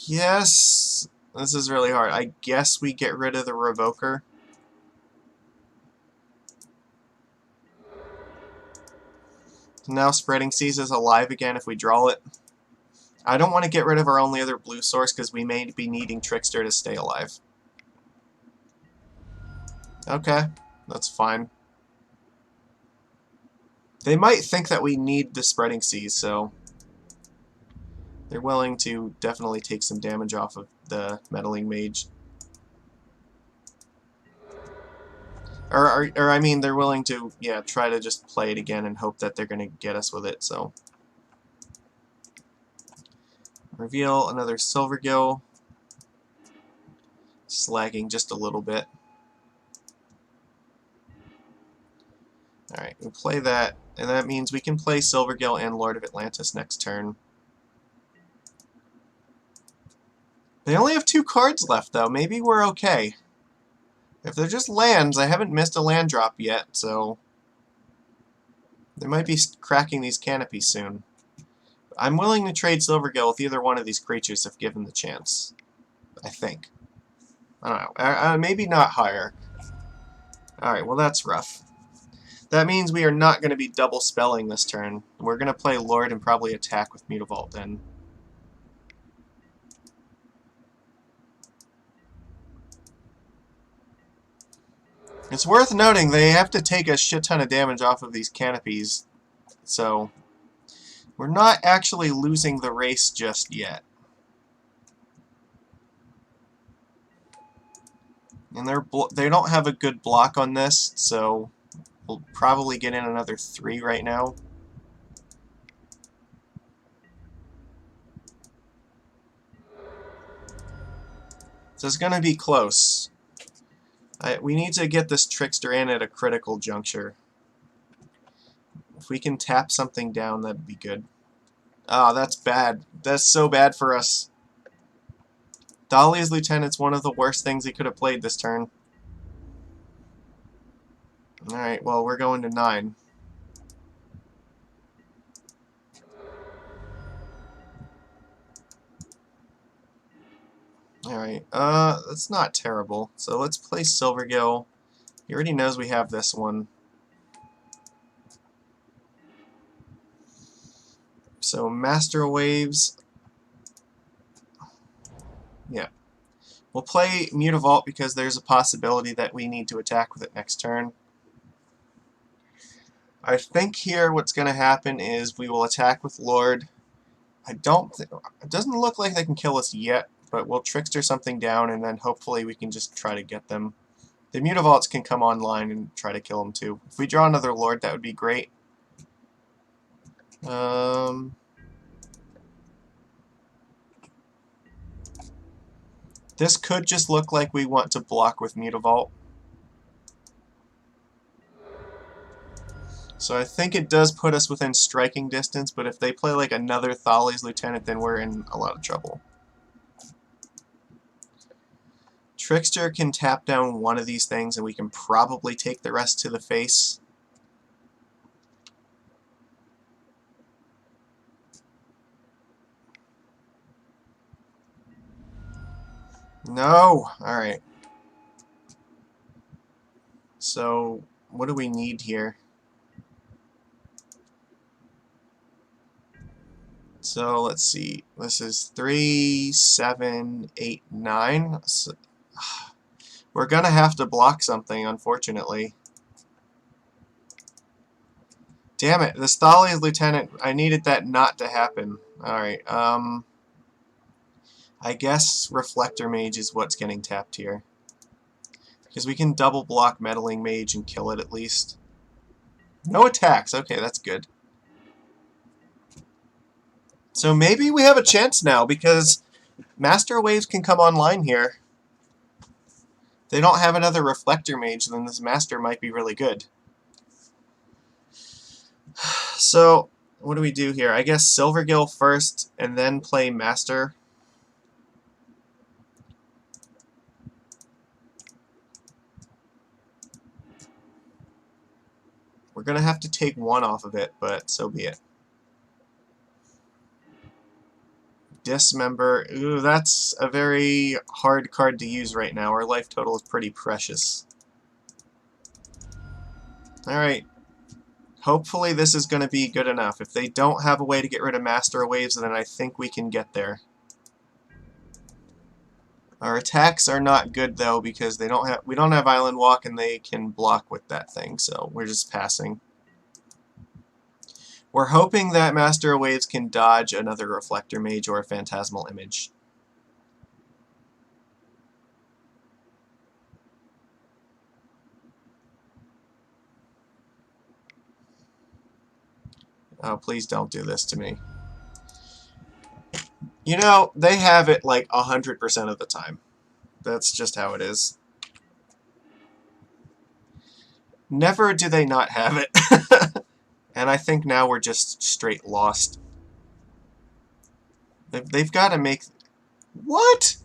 guess this is really hard. I guess we get rid of the Revoker. Now Spreading Seas is alive again if we draw it. I don't want to get rid of our only other blue source because we may be needing Trickster to stay alive. Okay, that's fine. They might think that we need the Spreading Seas, so they're willing to definitely take some damage off of the Meddling Mage. Or I mean, they're willing to, yeah, try to just play it again and hope that they're going to get us with it, so. Reveal another Silvergill. Slagging just a little bit. Alright, we'll play that, and that means we can play Silvergill and Lord of Atlantis next turn. They only have 2 cards left, though. Maybe we're okay. If they're just lands, I haven't missed a land drop yet, so they might be cracking these canopies soon. I'm willing to trade Silvergill with either one of these creatures if given the chance. I think. I don't know. Maybe not higher. Alright, well that's rough. That means we are not going to be double spelling this turn. We're going to play Lord and probably attack with Mutavault then. It's worth noting they have to take a shit ton of damage off of these canopies, so we're not actually losing the race just yet. And they don't have a good block on this, so we'll probably get in another 3 right now. So it's going to be close. We need to get this Trickster in at a critical juncture. If we can tap something down, that'd be good. Ah, that's bad. That's so bad for us. Dahlia's Lieutenant's one of the worst things he could have played this turn. Alright, well, we're going to 9. Alright, that's not terrible. So let's play Silvergill. He already knows we have this one. So Master Waves. Yeah. We'll play Mutavault because there's a possibility that we need to attack with it next turn. I think here what's going to happen is we will attack with Lord. It doesn't look like they can kill us yet, but we'll Trickster something down and then hopefully we can just try to get them. The Mutavaults can come online and try to kill him too. If we draw another Lord, that would be great. This could just look like we want to block with Mutavault. So I think it does put us within striking distance, but if they play like another Thali's Lieutenant, then we're in a lot of trouble. Trickster can tap down one of these things, and we can probably take the rest to the face. No! Alright. So, what do we need here? So, let's see. This is 3, 7, 8, 9. So, we're going to have to block something, unfortunately. Damn it. This Thali's Lieutenant, I needed that not to happen. Alright, I guess Reflector Mage is what's getting tapped here. Because we can double block Meddling Mage and kill it at least. No attacks. Okay, that's good. So maybe we have a chance now, because Master Waves can come online here. If they don't have another Reflector Mage, then this Master might be really good. So, what do we do here? I guess Silvergill first, and then play Master. We're going to have to take one off of it, but so be it. Dismember. Ooh, that's a very hard card to use right now. Our life total is pretty precious. Alright. Hopefully this is going to be good enough. If they don't have a way to get rid of Master Waves, then I think we can get there. Our attacks are not good though, because we don't have Island Walk, and they can block with that thing, so we're just passing. We're hoping that Master Waves can dodge another Reflector Mage or a Phantasmal Image. Oh, please don't do this to me. You know, they have it like 100% of the time. That's just how it is. Never do they not have it. And I think now we're just straight lost. They've got to make... What?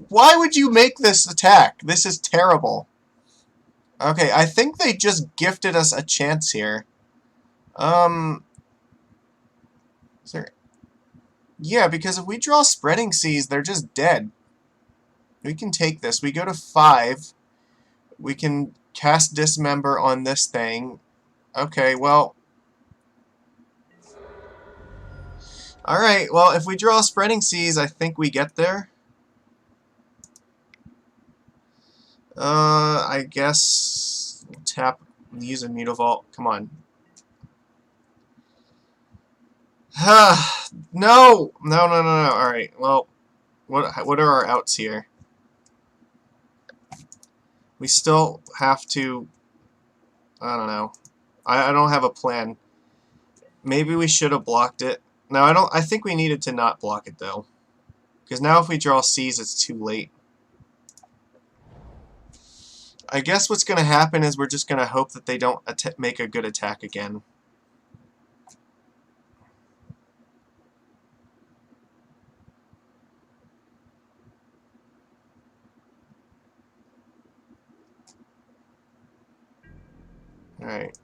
Why would you make this attack? This is terrible. Okay, I think they just gifted us a chance here. Is there... Yeah, because if we draw Spreading Seas, they're just dead. We can take this. We go to 5. We can cast Dismember on this thing. Okay, well... Alright, well, if we draw Spreading Seas, I think we get there. I guess... Tap... Use a Mutavault. Come on. No! No. Alright, well... What are our outs here? We still have to... I don't know. I don't have a plan. Maybe we should have blocked it. No, I think we needed to not block it, though. Because now if we draw Seas, it's too late. I guess what's going to happen is we're just going to hope that they don't make a good attack again. Alright.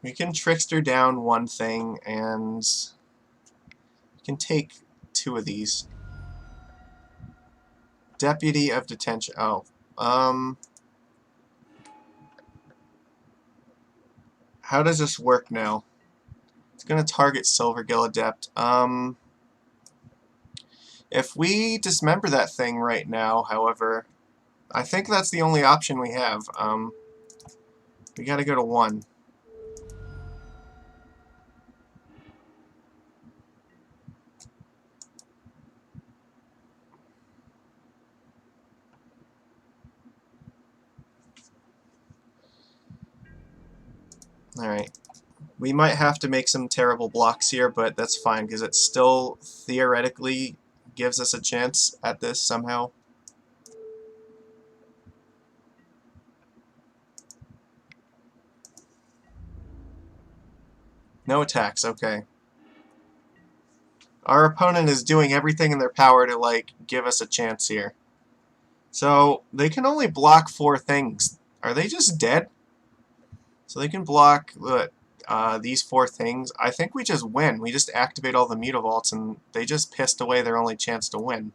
We can Trickster down one thing, and we can take 2 of these. Deputy of Detention. Oh. How does this work now? It's going to target Silvergill Adept. If we dismember that thing right now, however, I think that's the only option we have. We got to go to 1. Alright. We might have to make some terrible blocks here, but that's fine, because it still theoretically gives us a chance at this somehow. No attacks, okay. Our opponent is doing everything in their power to, like, give us a chance here. So, they can only block 4 things. Are they just dead? So they can block these 4 things. I think we just win. We just activate all the Mutavaults, and they just pissed away their only chance to win.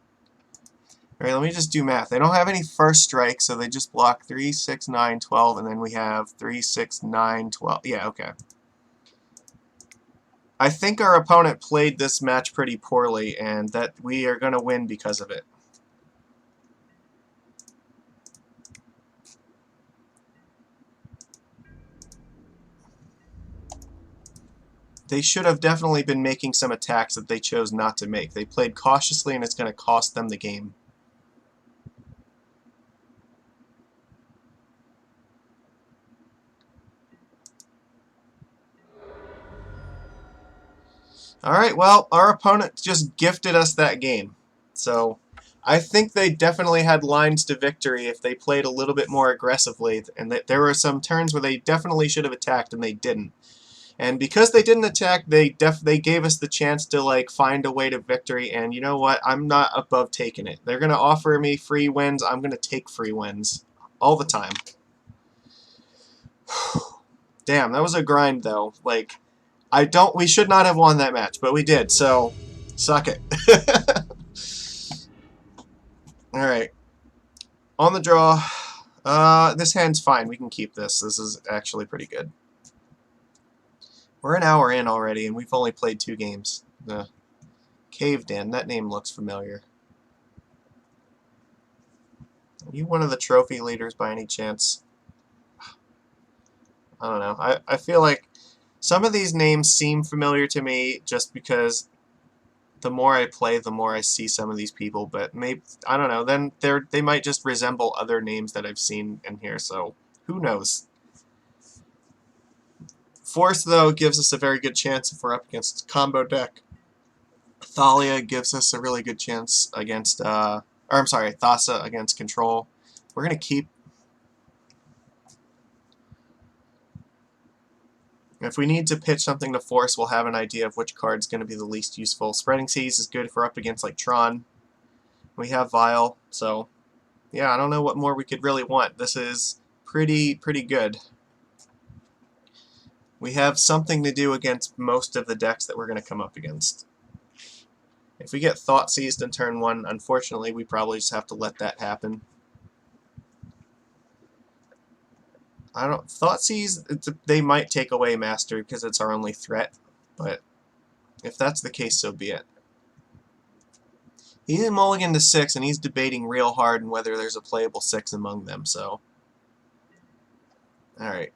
Alright, let me just do math. They don't have any first strike, so they just block 3, 6, 9, 12, and then we have 3, 6, 9, 12. Yeah, okay. I think our opponent played this match pretty poorly, and that we are going to win because of it. They should have definitely been making some attacks that they chose not to make. They played cautiously, and it's going to cost them the game. Alright, well, our opponent just gifted us that game. So, I think they definitely had lines to victory if they played a little bit more aggressively, and that there were some turns where they definitely should have attacked, and they didn't. And because they didn't attack, they gave us the chance to, like, find a way to victory, and you know what? I'm not above taking it. They're going to offer me free wins. I'm going to take free wins. All the time. Damn, that was a grind, though. Like, we should not have won that match, but we did, so suck it. Alright. On the draw. This hand's fine. We can keep this. This is actually pretty good. We're an hour in already, and we've only played 2 games. Caved In. That name looks familiar. Are you one of the trophy leaders by any chance? I don't know. I feel like some of these names seem familiar to me just because the more I play, the more I see some of these people, but maybe, I don't know, then they might just resemble other names that I've seen in here, so who knows. Force, though, gives us a very good chance if we're up against a combo deck. Thalia gives us a really good chance against, Thassa against Control. We're going to keep. If we need to pitch something to Force, we'll have an idea of which card's going to be the least useful. Spreading Seas is good if we're up against, like, Tron. We have Vile, so yeah, I don't know what more we could really want. This is pretty good. We have something to do against most of the decks that we're going to come up against. If we get Thought Seized in turn 1, unfortunately, we probably just have to let that happen. Thought Seized, they might take away Master because it's our only threat, but if that's the case, so be it. He's mulligan to 6, and he's debating real hard on whether there's a playable 6 among them, so. Alright.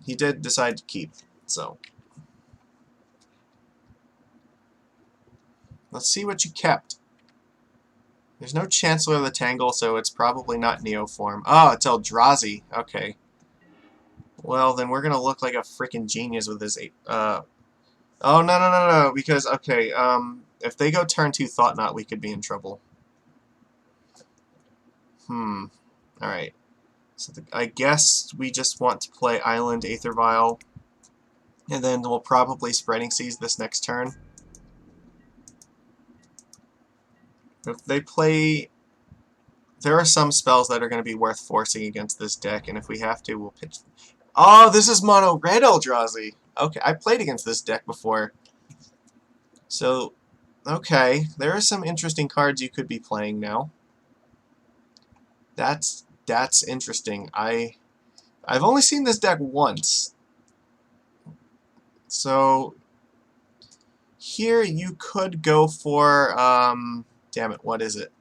He did decide to keep, so. Let's see what you kept. There's no Chancellor of the Tangle, so it's probably not Neoform. Oh, it's Eldrazi. Okay. Well, then we're gonna look like a freaking genius with this. Oh, no, because, okay, if they go turn 2 Thought Knot, we could be in trouble. Alright. So I guess we just want to play Island, Aether Vial, and then we'll probably Spreading Seas this next turn. If they play... There are some spells that are going to be worth forcing against this deck, and if we have to, we'll pitch... Oh, this is Mono Red Eldrazi! Okay, I played against this deck before. So, okay, there are some interesting cards you could be playing now. That's interesting. I've only seen this deck once. So here you could go for damn it, what is it?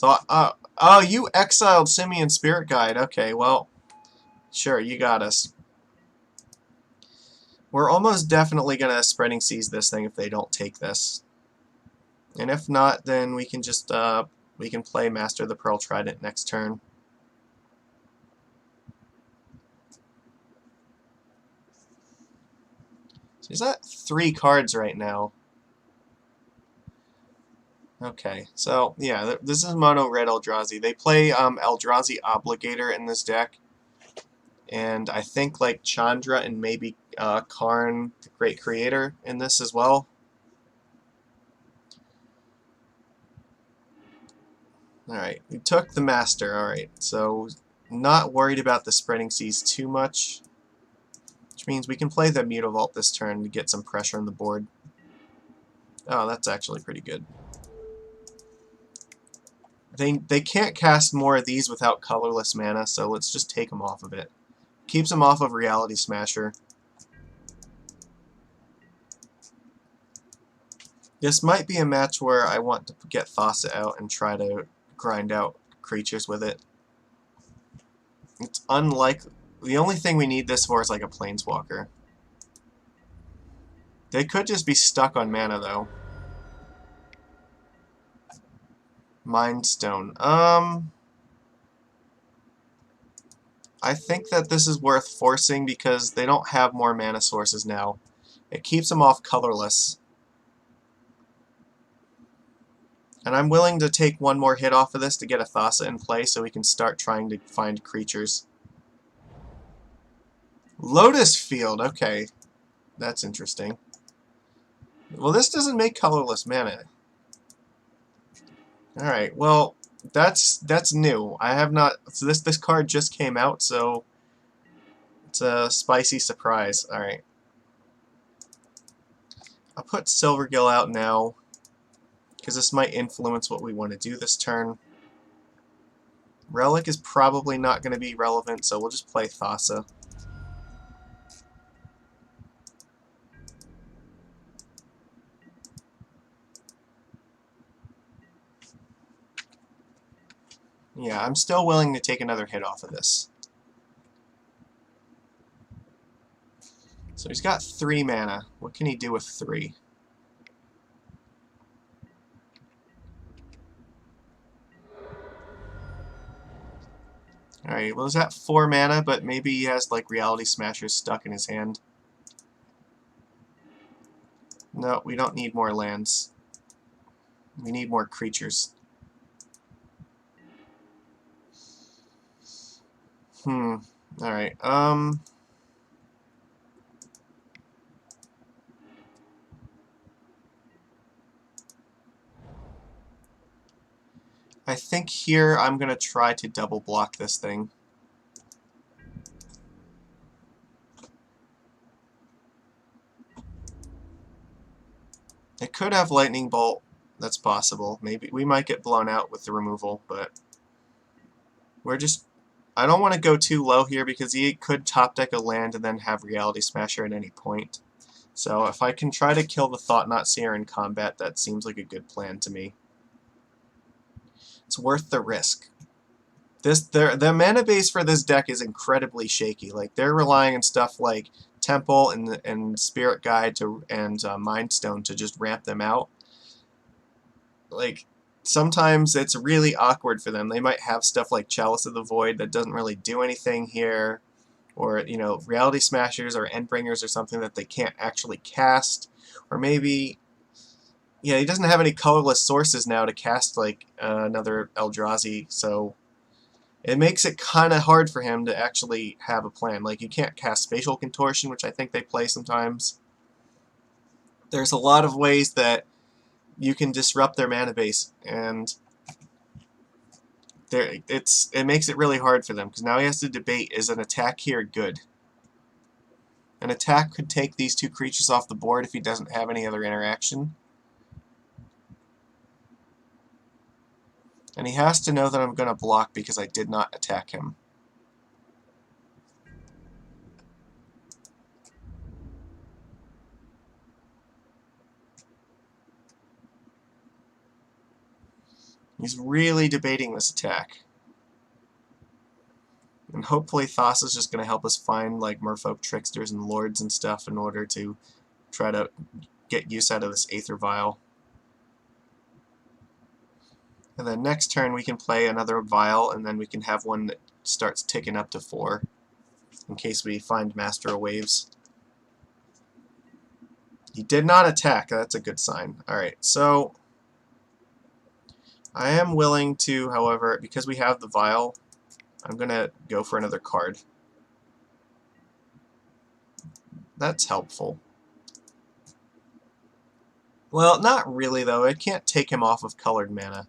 Oh, you exiled Simian Spirit Guide. Okay, well, sure, you got us. We're almost definitely gonna Spreading Seas this thing if they don't take this. And if not, then we can just we can play Master of the Pearl Trident next turn. So he's at 3 cards right now. Okay, so yeah, this is Mono Red Eldrazi. They play Eldrazi Obligator in this deck, and I think like Chandra and maybe Karn, the Great Creator, in this as well. Alright, we took the Master. Alright, so not worried about the Spreading Seas too much, which means we can play the Mutavault this turn to get some pressure on the board. Oh, that's actually pretty good. They can't cast more of these without colorless mana, so let's just take them off of it. Keeps them off of Reality Smasher. This might be a match where I want to get Thassa out and try to grind out creatures with it. It's unlikely. The only thing we need this for is like a Planeswalker. They could just be stuck on mana, though. Mind Stone. I think that this is worth forcing because they don't have more mana sources now. It keeps them off colorless. And I'm willing to take one more hit off of this to get a Thassa in play so we can start trying to find creatures. Lotus Field, okay. That's interesting. Well, this doesn't make colorless mana. Alright, well, that's new. I have not... So this card just came out, so... It's a spicy surprise. Alright. I'll put Silvergill out now, because this might influence what we want to do this turn. Relic is probably not going to be relevant, so we'll just play Thassa. Yeah, I'm still willing to take another hit off of this. So he's got 3 mana. What can he do with 3? Alright, well, is that 4 mana, but maybe he has, like, Reality Smashers stuck in his hand. No, we don't need more lands. We need more creatures. Alright, I think here I'm going to try to double block this thing. It could have Lightning Bolt. That's possible. Maybe we might get blown out with the removal, but we're just... I don't want to go too low here because he could top deck a land and then have Reality Smasher at any point. So if I can try to kill the Thought-Knot Seer in combat, that seems like a good plan to me. It's worth the risk. The mana base for this deck is incredibly shaky. Like, they're relying on stuff like Temple and Spirit Guide and Mind Stone to just ramp them out. Like, sometimes it's really awkward for them. They might have stuff like Chalice of the Void that doesn't really do anything here, or, you know, Reality Smashers or Endbringers or something that they can't actually cast, or maybe, yeah, he doesn't have any colorless sources now to cast, like, another Eldrazi, so it makes it kind of hard for him to actually have a plan. Like, you can't cast Spatial Contortion, which I think they play sometimes. There's a lot of ways that you can disrupt their mana base, and it makes it really hard for them, because now he has to debate, is an attack here good? An attack could take these 2 creatures off the board if he doesn't have any other interaction. And he has to know that I'm going to block because I did not attack him. He's really debating this attack. And hopefully Thassa's just going to help us find, like, Merfolk Tricksters and Lords and stuff in order to try to get use out of this Aether Vial. And then next turn we can play another Vial, and then we can have one that starts ticking up to 4, in case we find Master of Waves. He did not attack. That's a good sign. Alright, so I am willing to, however, because we have the vial, I'm going to go for another card. That's helpful. Well, not really, though. I can't take him off of colored mana.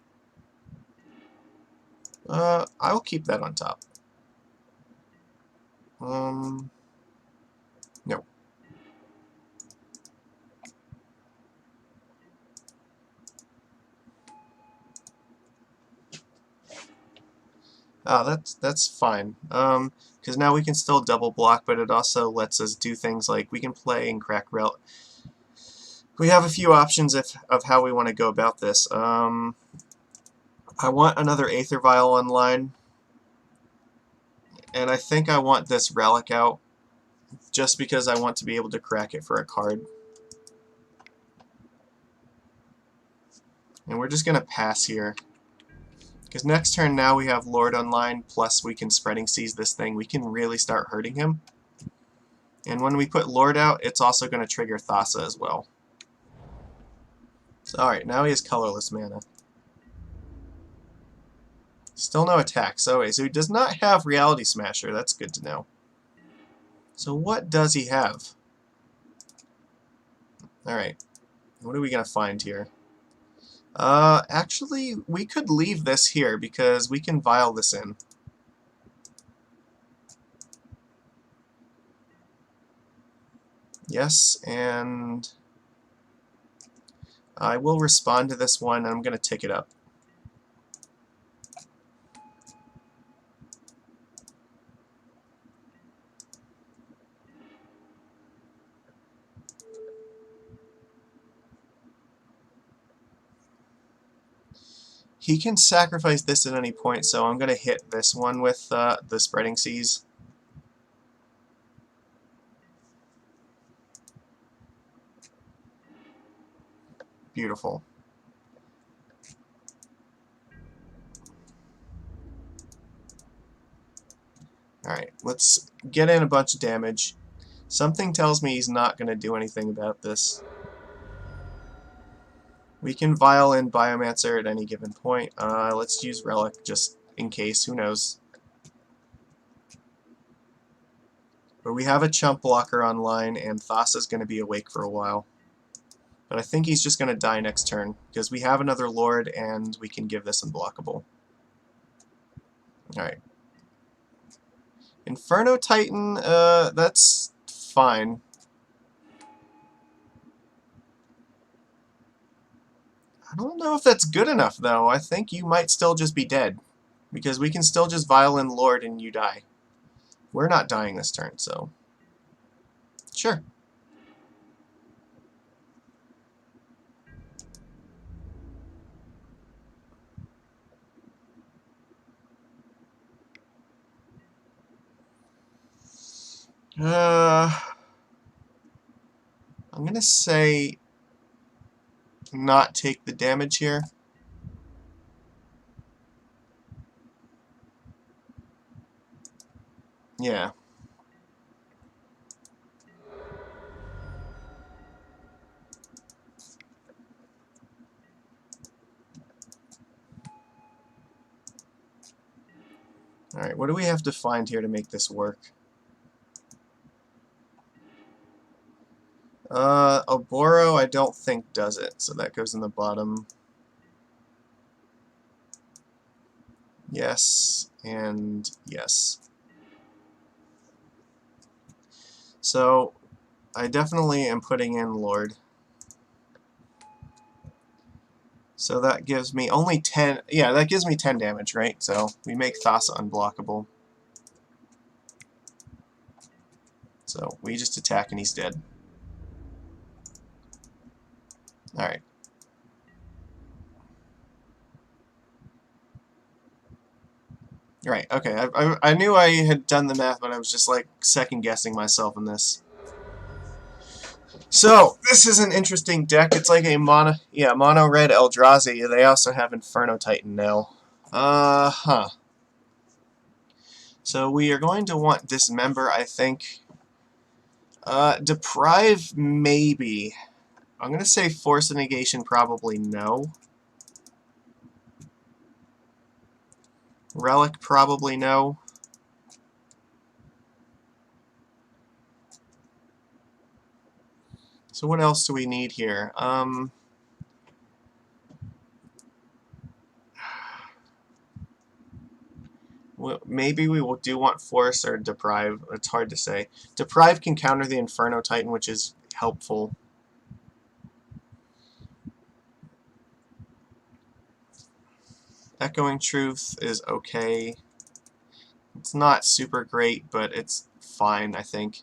I'll keep that on top. No. That's fine. Because now we can still double block, but it also lets us do things like we can play and crack rel. We have a few options of how we want to go about this. I want another Aether Vial online, and I think I want this Relic out, just because I want to be able to crack it for a card. And we're just going to pass here. Because next turn now we have Lord online, plus we can Spreading Seas this thing. We can really start hurting him. And when we put Lord out, it's also going to trigger Thassa as well. So, alright, now he has colorless mana. Still no attack. So he does not have Reality Smasher. That's good to know. So what does he have? Alright. What are we going to find here? Actually, we could leave this here because we can vial this in. Yes, and I will respond to this one, and I'm going to tick it up. He can sacrifice this at any point, so I'm going to hit this one with the Spreading Seas. Beautiful. Alright, let's get in a bunch of damage. Something tells me he's not going to do anything about this. We can vial in Biomancer at any given point. Let's use Relic just in case, who knows. But we have a Chump Blocker online, and Thassa's going to be awake for a while. But I think he's just going to die next turn, because we have another Lord, and we can give this unblockable. Alright. Inferno Titan, that's fine. I don't know if that's good enough, though. I think you might still just be dead. Because we can still just vial in Lord and you die. We're not dying this turn, so... Sure. I'm gonna say... not take the damage here. Yeah. Alright, what do we have to find here to make this work? Oboro I don't think does it, so that goes in the bottom. Yes, and yes. So, I definitely am putting in Lord. So that gives me only 10... Yeah, that gives me 10 damage, right? So, we make Thassa unblockable. So, we just attack and he's dead. Alright. Right, okay. I knew I had done the math, but I was just, like, second-guessing myself in this. So, this is an interesting deck. It's like a Mono Red Eldrazi. They also have Inferno Titan now. So, we are going to want Dismember, I think. Deprive, maybe. I'm going to say Force of Negation probably no. Relic probably no. So what else do we need here? Well, maybe we do want Force or Deprive. It's hard to say. Deprive can counter the Inferno Titan, which is helpful. Echoing Truth is okay. It's not super great, but it's fine, I think.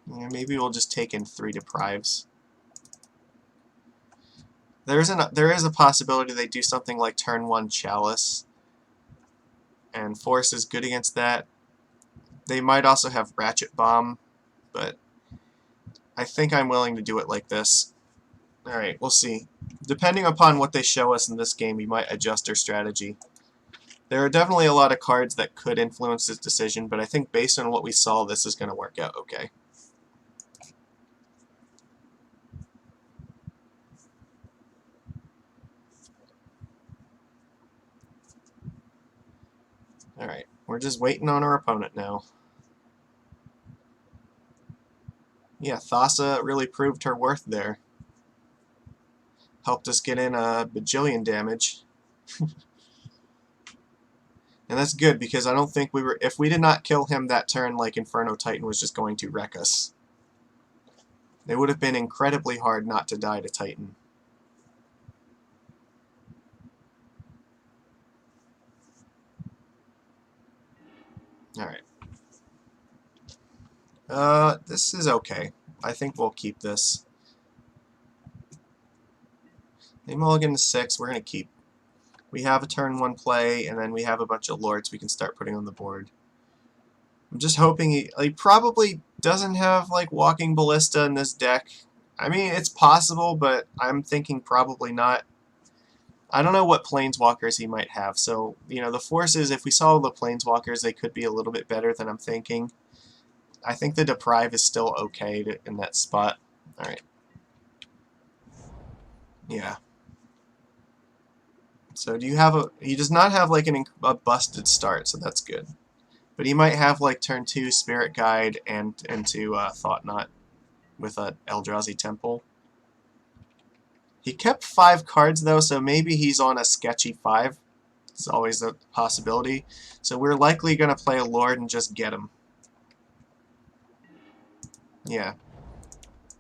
Yeah, maybe we'll just take in 3 Deprives. There is a possibility they do something like turn 1 Chalice, and Force is good against that. They might also have Ratchet Bomb, but I think I'm willing to do it like this. Alright, we'll see. Depending upon what they show us in this game, we might adjust our strategy. There are definitely a lot of cards that could influence this decision, but I think based on what we saw, this is going to work out okay. Alright, we're just waiting on our opponent now. Yeah, Thassa really proved her worth there. Helped us get in a bajillion damage. And that's good, because I don't think we were... If we did not kill him that turn, like Inferno Titan was just going to wreck us. It would have been incredibly hard not to die to Titan. Alright. This is okay. I think we'll keep this. They mulligan to 6, we're going to keep. We have a turn 1 play, and then we have a bunch of lords we can start putting on the board. I'm just hoping he probably doesn't have, like, Walking Ballista in this deck. I mean, it's possible, but I'm thinking probably not. I don't know what Planeswalkers he might have, so, you know, the forces, if we saw the Planeswalkers, they could be a little bit better than I'm thinking. I think the Deprive is still okay in that spot. Alright. Yeah. So do you have a... He does not have, like, a busted start, so that's good. But he might have, like, turn 2 Spirit Guide and into Thought Knot with a Eldrazi Temple. He kept 5 cards, though, so maybe he's on a sketchy 5. It's always a possibility. So we're likely going to play a Lord and just get him. Yeah.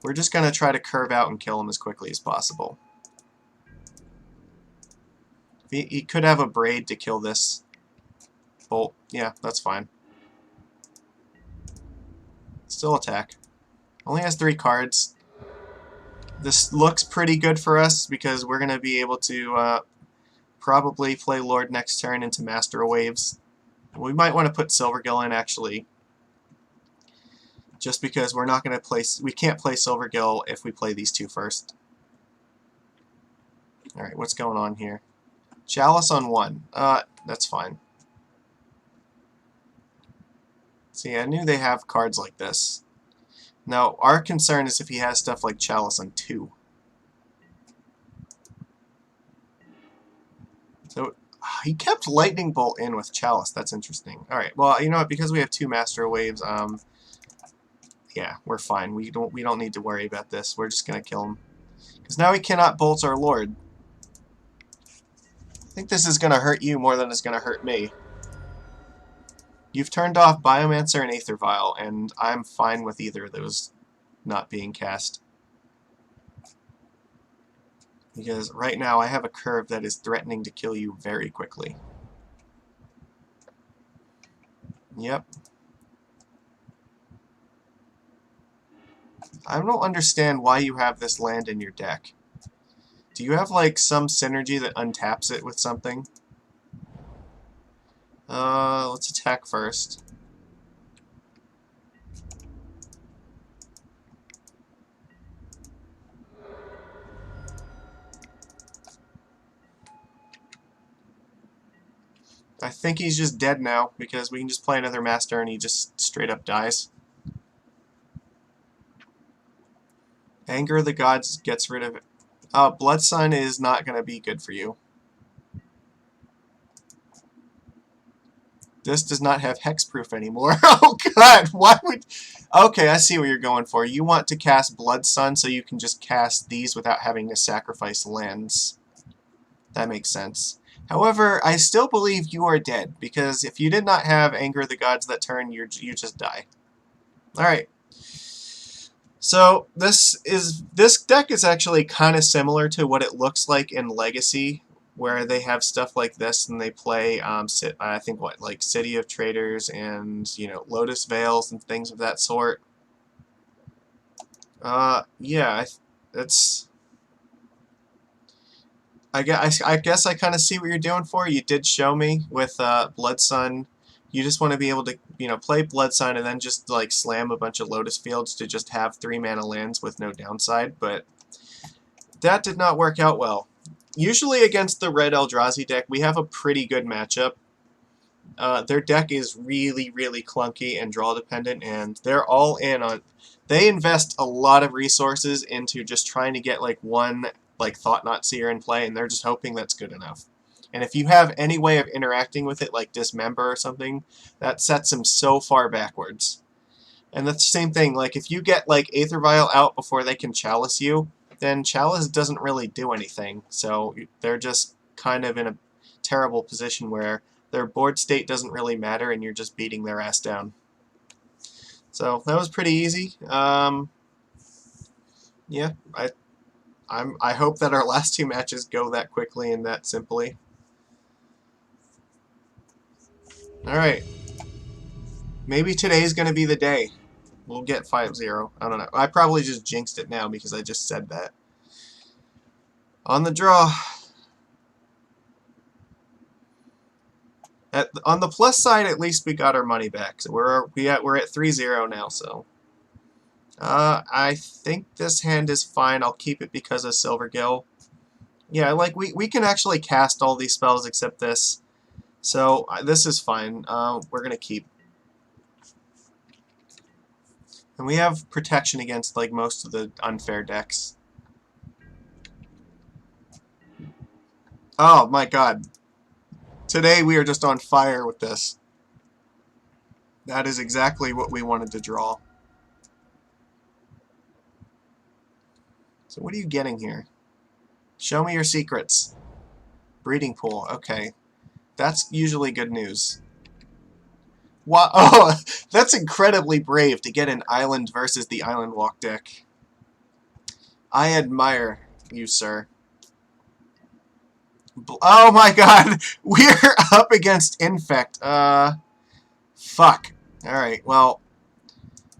We're just going to try to curve out and kill him as quickly as possible. He could have a Braid to kill this bolt. Yeah, that's fine. Still attack. Only has 3 cards. This looks pretty good for us because we're going to be able to probably play Lord next turn into Master of Waves. We might want to put Silvergill in, actually. Just because we're not going to play... We can't play Silvergill if we play these 2 first. Alright, what's going on here? Chalice on 1. That's fine. See, I knew they have cards like this. Now, our concern is if he has stuff like Chalice on 2. So, he kept Lightning Bolt in with Chalice. That's interesting. Alright, well, you know what? Because we have 2 Master Waves, yeah, we're fine. We don't need to worry about this. We're just going to kill him. Because now he cannot bolt our Lord. I think this is going to hurt you more than it's going to hurt me. You've turned off Biomancer and Aether Vial, and I'm fine with either of those not being cast. Because right now I have a curve that is threatening to kill you very quickly. Yep. I don't understand why you have this land in your deck. Do you have, like, some synergy that untaps it with something? Let's attack first. I think he's just dead now, because we can just play another Master and he just straight up dies. Anger of the Gods gets rid of it. Blood Sun is not going to be good for you. This does not have hexproof anymore. Oh god, why would... Okay, I see what you're going for. You want to cast Blood Sun so you can just cast these without having to sacrifice lands. That makes sense. However, I still believe you are dead, because if you did not have Anger of the Gods that turn, you just die. Alright. So, this deck is actually kind of similar to what it looks like in Legacy, where they have stuff like this, and they play, I think, like City of Traders and, Lotus Veils and things of that sort. Yeah, it's... I guess I kind of see what you're doing for. You did show me with Blood Sun. You just want to be able to, play Blood Sun and then just, like, slam a bunch of Lotus Fields to just have 3-mana lands with no downside, but that did not work out well. Usually against the Red Eldrazi deck, we have a pretty good matchup. Their deck is really, really clunky and draw-dependent, and they're all in on... They invest a lot of resources into just trying to get, like, one... like Thought-Knot Seer in play, and they're just hoping that's good enough. And if you have any way of interacting with it, like Dismember or something, that sets them so far backwards. And that's the same thing, like if you get like Aether Vial out before they can Chalice you, then Chalice doesn't really do anything. So they're just kind of in a terrible position where their board state doesn't really matter and you're just beating their ass down. So that was pretty easy. Yeah, I hope that our last 2 matches go that quickly and that simply. Alright. Maybe today's going to be the day. We'll get 5-0. I don't know. I probably just jinxed it now because I just said that. On the draw. On the plus side, at least we got our money back. So we're at 3-0 now, so... I think this hand is fine. I'll keep it because of Silvergill. Yeah, like, we can actually cast all these spells except this. So, this is fine. We're going to keep. And we have protection against, like, most of the unfair decks. Oh, my god. Today we are just on fire with this. That is exactly what we wanted to draw. So what are you getting here? Show me your secrets. Breeding pool, okay. That's usually good news. Wow, oh, that's incredibly brave to get an Island versus the Island Walk deck. I admire you, sir. Oh my god, we're up against Infect. Fuck. Alright, well,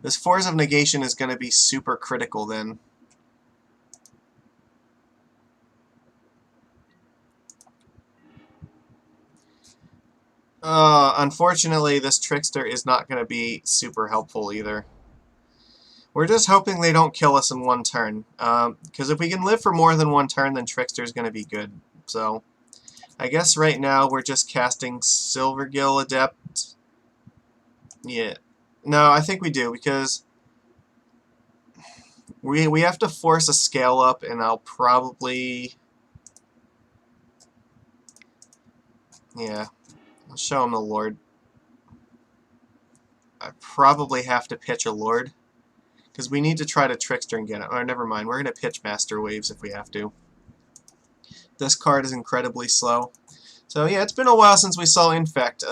this Force of Negation is going to be super critical then. Unfortunately, this Trickster is not going to be super helpful either. We're just hoping they don't kill us in 1 turn. Because if we can live for more than 1 turn, then Trickster is going to be good. So, I guess right now we're just casting Silvergill Adept. Yeah. No, I think we do, because we have to force a scale up, and I'll probably... Yeah. I'll show him the Lord. I probably have to pitch a Lord. Because we need to try to Trickster and get it. Or never mind, we're going to pitch Master Waves if we have to. This card is incredibly slow. So yeah, it's been a while since we saw Infect.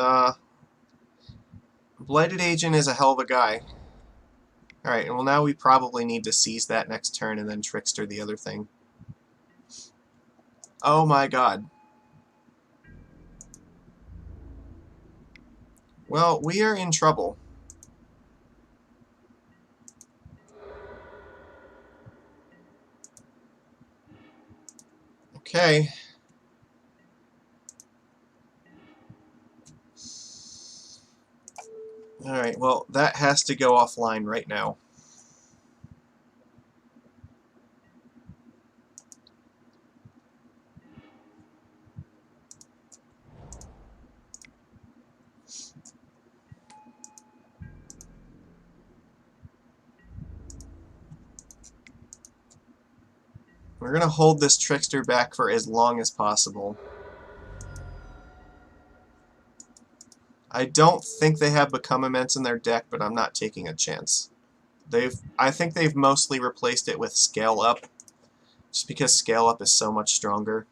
Blighted Agent is a hell of a guy. Alright, well now we probably need to seize that next turn and then Trickster the other thing. Oh my god. Well, we are in trouble. Okay. Alright, well, that has to go offline right now. We're going to hold this Trickster back for as long as possible. I don't think they have Become Immense in their deck, but I'm not taking a chance. I think they've mostly replaced it with Scale Up, just because Scale Up is so much stronger.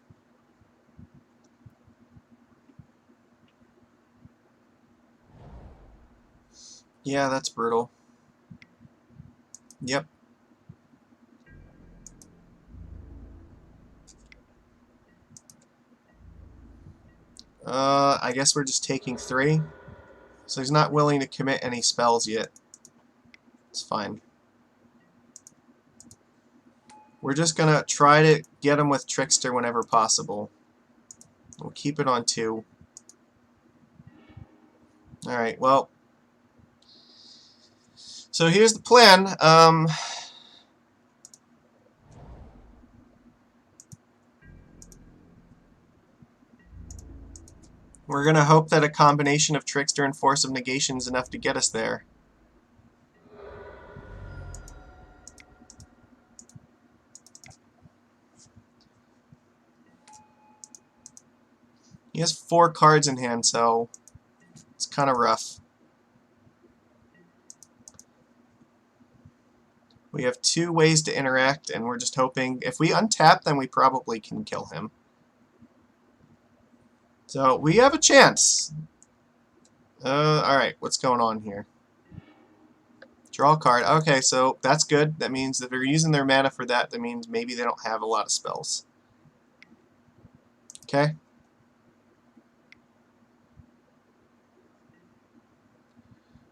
Yeah, that's brutal. Yep. I guess we're just taking 3. So he's not willing to commit any spells yet. It's fine. We're just gonna try to get him with Trickster whenever possible. We'll keep it on 2. Alright, well. So here's the plan. We're gonna hope that a combination of Trickster and Force of Negation is enough to get us there. He has 4 cards in hand, so it's kind of rough. We have 2 ways to interact, and we're just hoping if we untap, then we probably can kill him. So we have a chance. Alright, what's going on here? Draw a card. Okay, so that's good. That means that they're using their mana for that. That means maybe they don't have a lot of spells. Okay.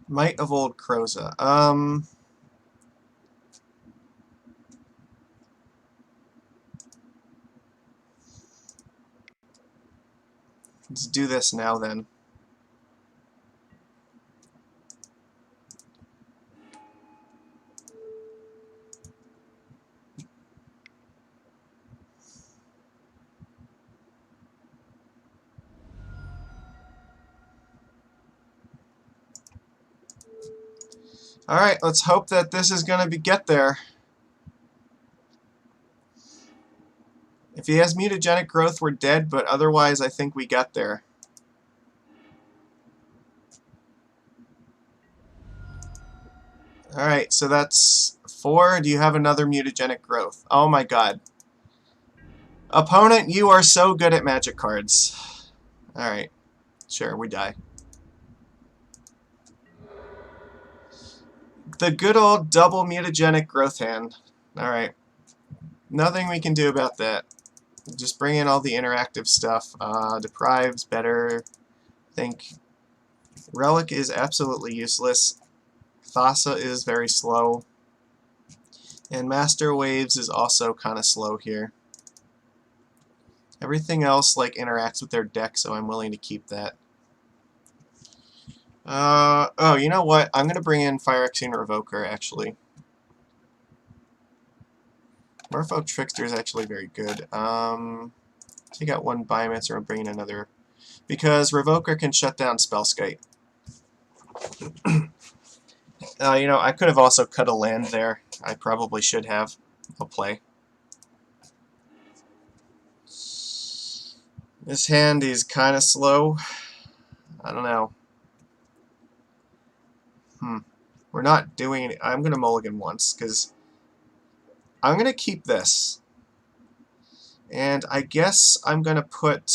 Might of Old Kroza. Let's do this now then. Alright, let's hope that this is going to get there. If he has mutagenic growth, we're dead, but otherwise I think we got there. Alright, so that's 4. Do you have another mutagenic growth? Oh my god. Opponent, you are so good at magic cards. Alright, sure, we die. The good old double mutagenic growth hand. Alright. Nothing we can do about that. Just bring in all the interactive stuff. Deprive's better. I think Relic is absolutely useless. Thassa is very slow. And Master Waves is also kind of slow here. Everything else like interacts with their deck, so I'm willing to keep that. Oh, you know what? I'm going to bring in Phyrexian Revoker, actually. Merfolk Trickster is actually very good. Take out 1 Biomancer and bring in another. Because Revoker can shut down Spellskite. You know, I could have also cut a land there. I probably should have. I'll play. This hand is kind of slow. I don't know. We're not doing it. I'm going to mulligan once, because I'm going to keep this. And I guess I'm going to put...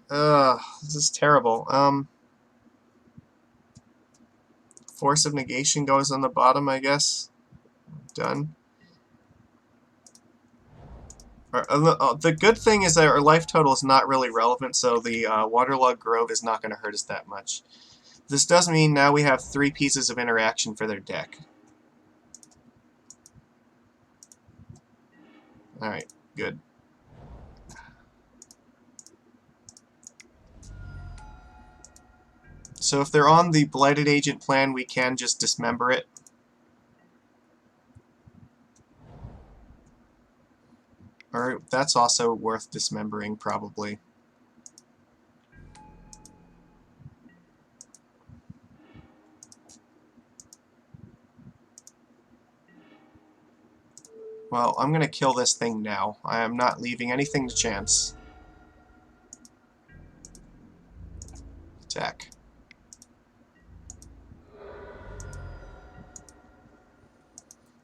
this is terrible. Force of Negation goes on the bottom, I guess. Done. The good thing is that our life total is not really relevant, so the Waterlogged Grove is not going to hurt us that much. This does mean now we have 3 pieces of interaction for their deck. Alright, good. So if they're on the Blighted Agent plan, we can just dismember it. Or that's also worth dismembering, probably. Well, I'm gonna kill this thing now. I am not leaving anything to chance. Attack.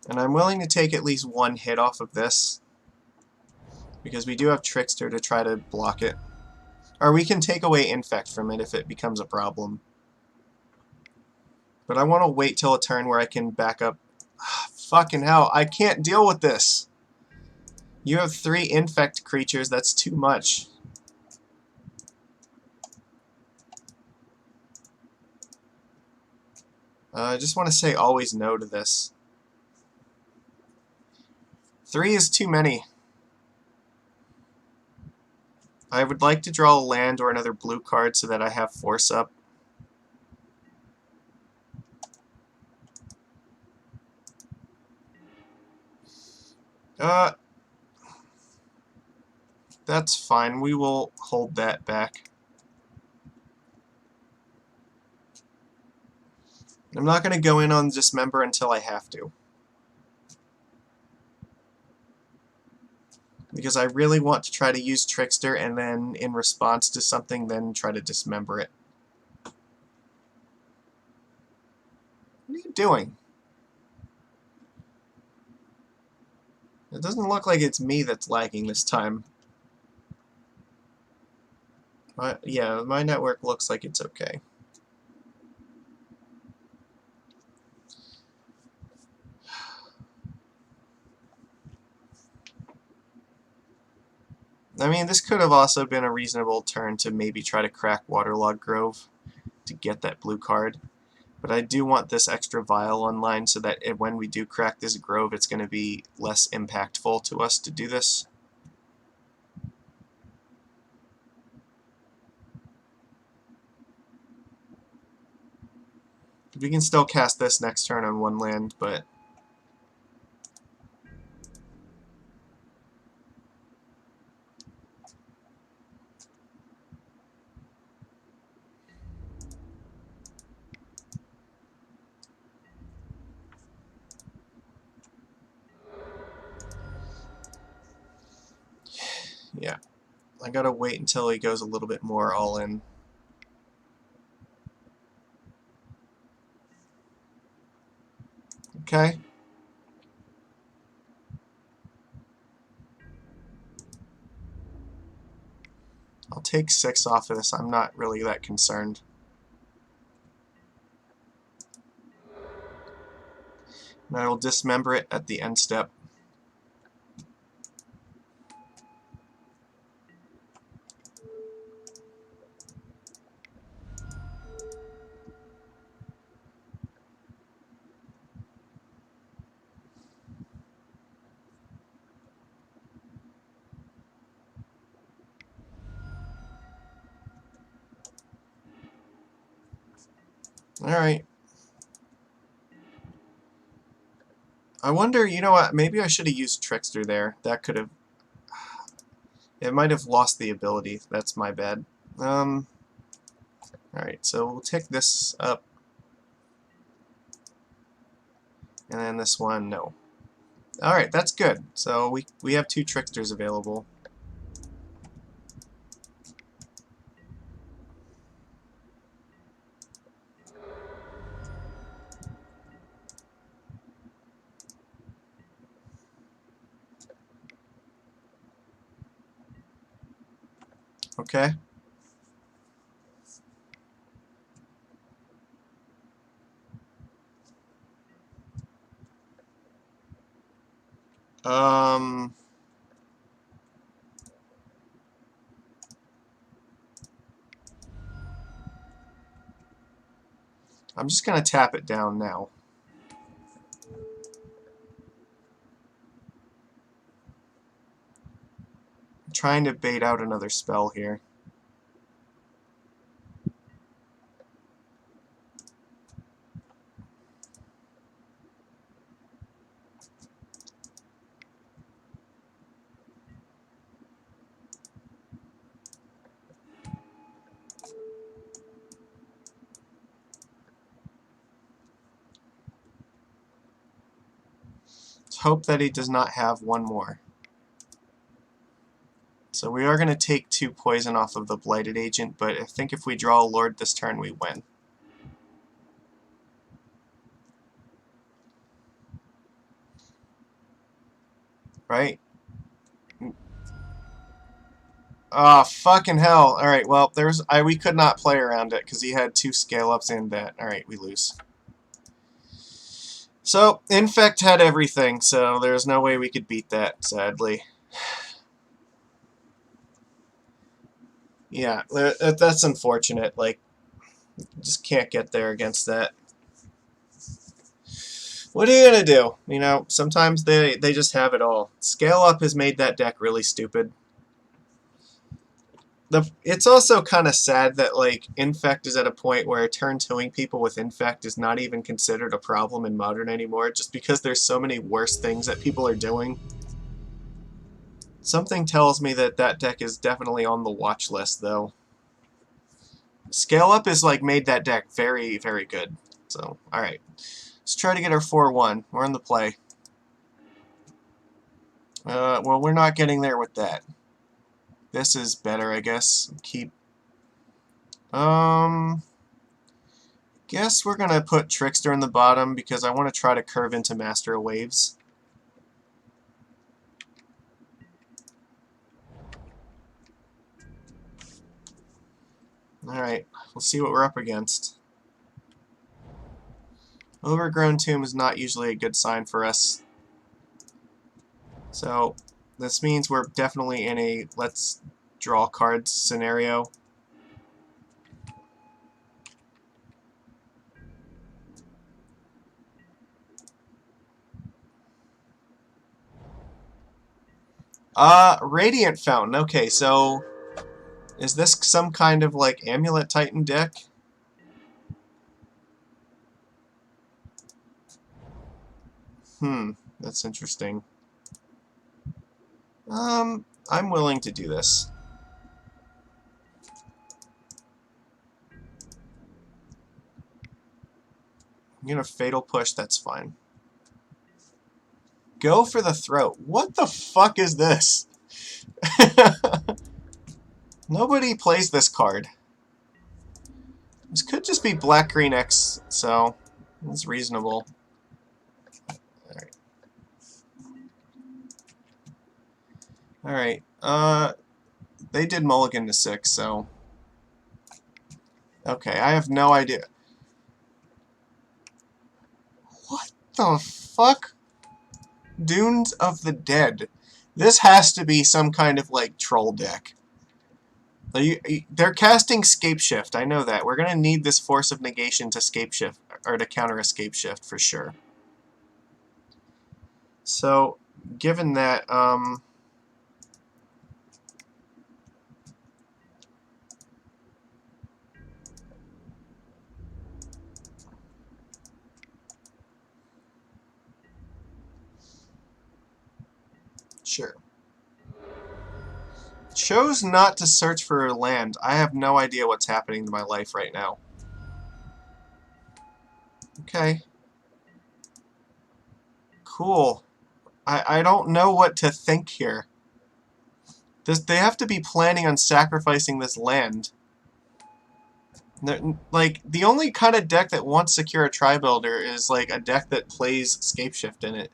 And I'm willing to take at least one hit off of this, because we do have Trickster to try to block it. Or we can take away Infect from it if it becomes a problem. But I want to wait till a turn where I can back up. Fucking hell, I can't deal with this! You have 3 Infect creatures, that's too much. I just want to say always no to this. 3 is too many. I would like to draw a land or another blue card so that I have force up. That's fine. We will hold that back. I'm not going to go in on Dismember until I have to. Because I really want to try to use Trickster and then, in response to something, then try to Dismember it. What are you doing? It doesn't look like it's me that's lagging this time. Yeah, my network looks like it's okay. I mean, this could have also been a reasonable turn to maybe try to crack Waterlogged Grove to get that blue card. But I do want this extra vial online so that when we do crack this Grove, it's going to be less impactful to us to do this. We can still cast this next turn on 1 land, but... yeah. I gotta wait until he goes a little bit more all in. Okay. I'll take 6 off of this. I'm not really that concerned. And I will dismember it at the end step. Alright. I wonder, you know what, maybe I should have used Trickster there. That could have... It might have lost the ability. That's my bad. Alright, so we'll take this up. And then this one, no. Alright, that's good. So we have 2 Tricksters available. Okay. I'm just going to tap it down now. I'm trying to bait out another spell here. hope that he does not have one more. So we are going to take 2 poison off of the Blighted Agent, but I think if we draw a Lord this turn, we win. Right? Oh, fucking hell. Alright, well, we could not play around it, because he had 2 scale-ups and that. Alright, we lose. So, Infect had everything, so there's no way we could beat that, sadly. Yeah, that's unfortunate. Like, just can't get there against that. What are you gonna do? You know, sometimes they just have it all. Scale Up has made that deck really stupid. It's also kind of sad that, like, Infect is at a point where turn 2ing people with Infect is not even considered a problem in Modern anymore, just because there's so many worse things that people are doing. Something tells me that that deck is definitely on the watch list, though. Scale Up has, like, made that deck very, very good. So, alright. Let's try to get our 4-1. We're in the play. Well, we're not getting there with that. This is better, I guess. Guess we're gonna put Trickster in the bottom because I want to try to curve into Master of Waves. Alright, we'll see what we're up against. Overgrown Tomb is not usually a good sign for us. So, this means we're definitely in a let's draw cards scenario. Radiant Fountain. Okay, so is this some kind of, like, Amulet Titan deck? That's interesting. I'm willing to do this. I'm gonna Fatal Push, that's fine. Go for the Throat. What the fuck is this? Nobody plays this card. This could just be Black-Green X, so it's reasonable. Alright. They did mulligan to 6, so... Okay, I have no idea. What the fuck? Dunes of the Dead. This has to be some kind of, like, troll deck. They're casting Scape Shift, I know that. We're gonna need this Force of Negation to Scape Shift, or to counter a Scape Shift, for sure. So, given that, sure. Chose not to search for land. I have no idea what's happening to my life right now. Okay. Cool. I don't know what to think here. They have to be planning on sacrificing this land. Like, the only kind of deck that wants Secure a Tri-Builder is, like, a deck that plays Scape Shift in it.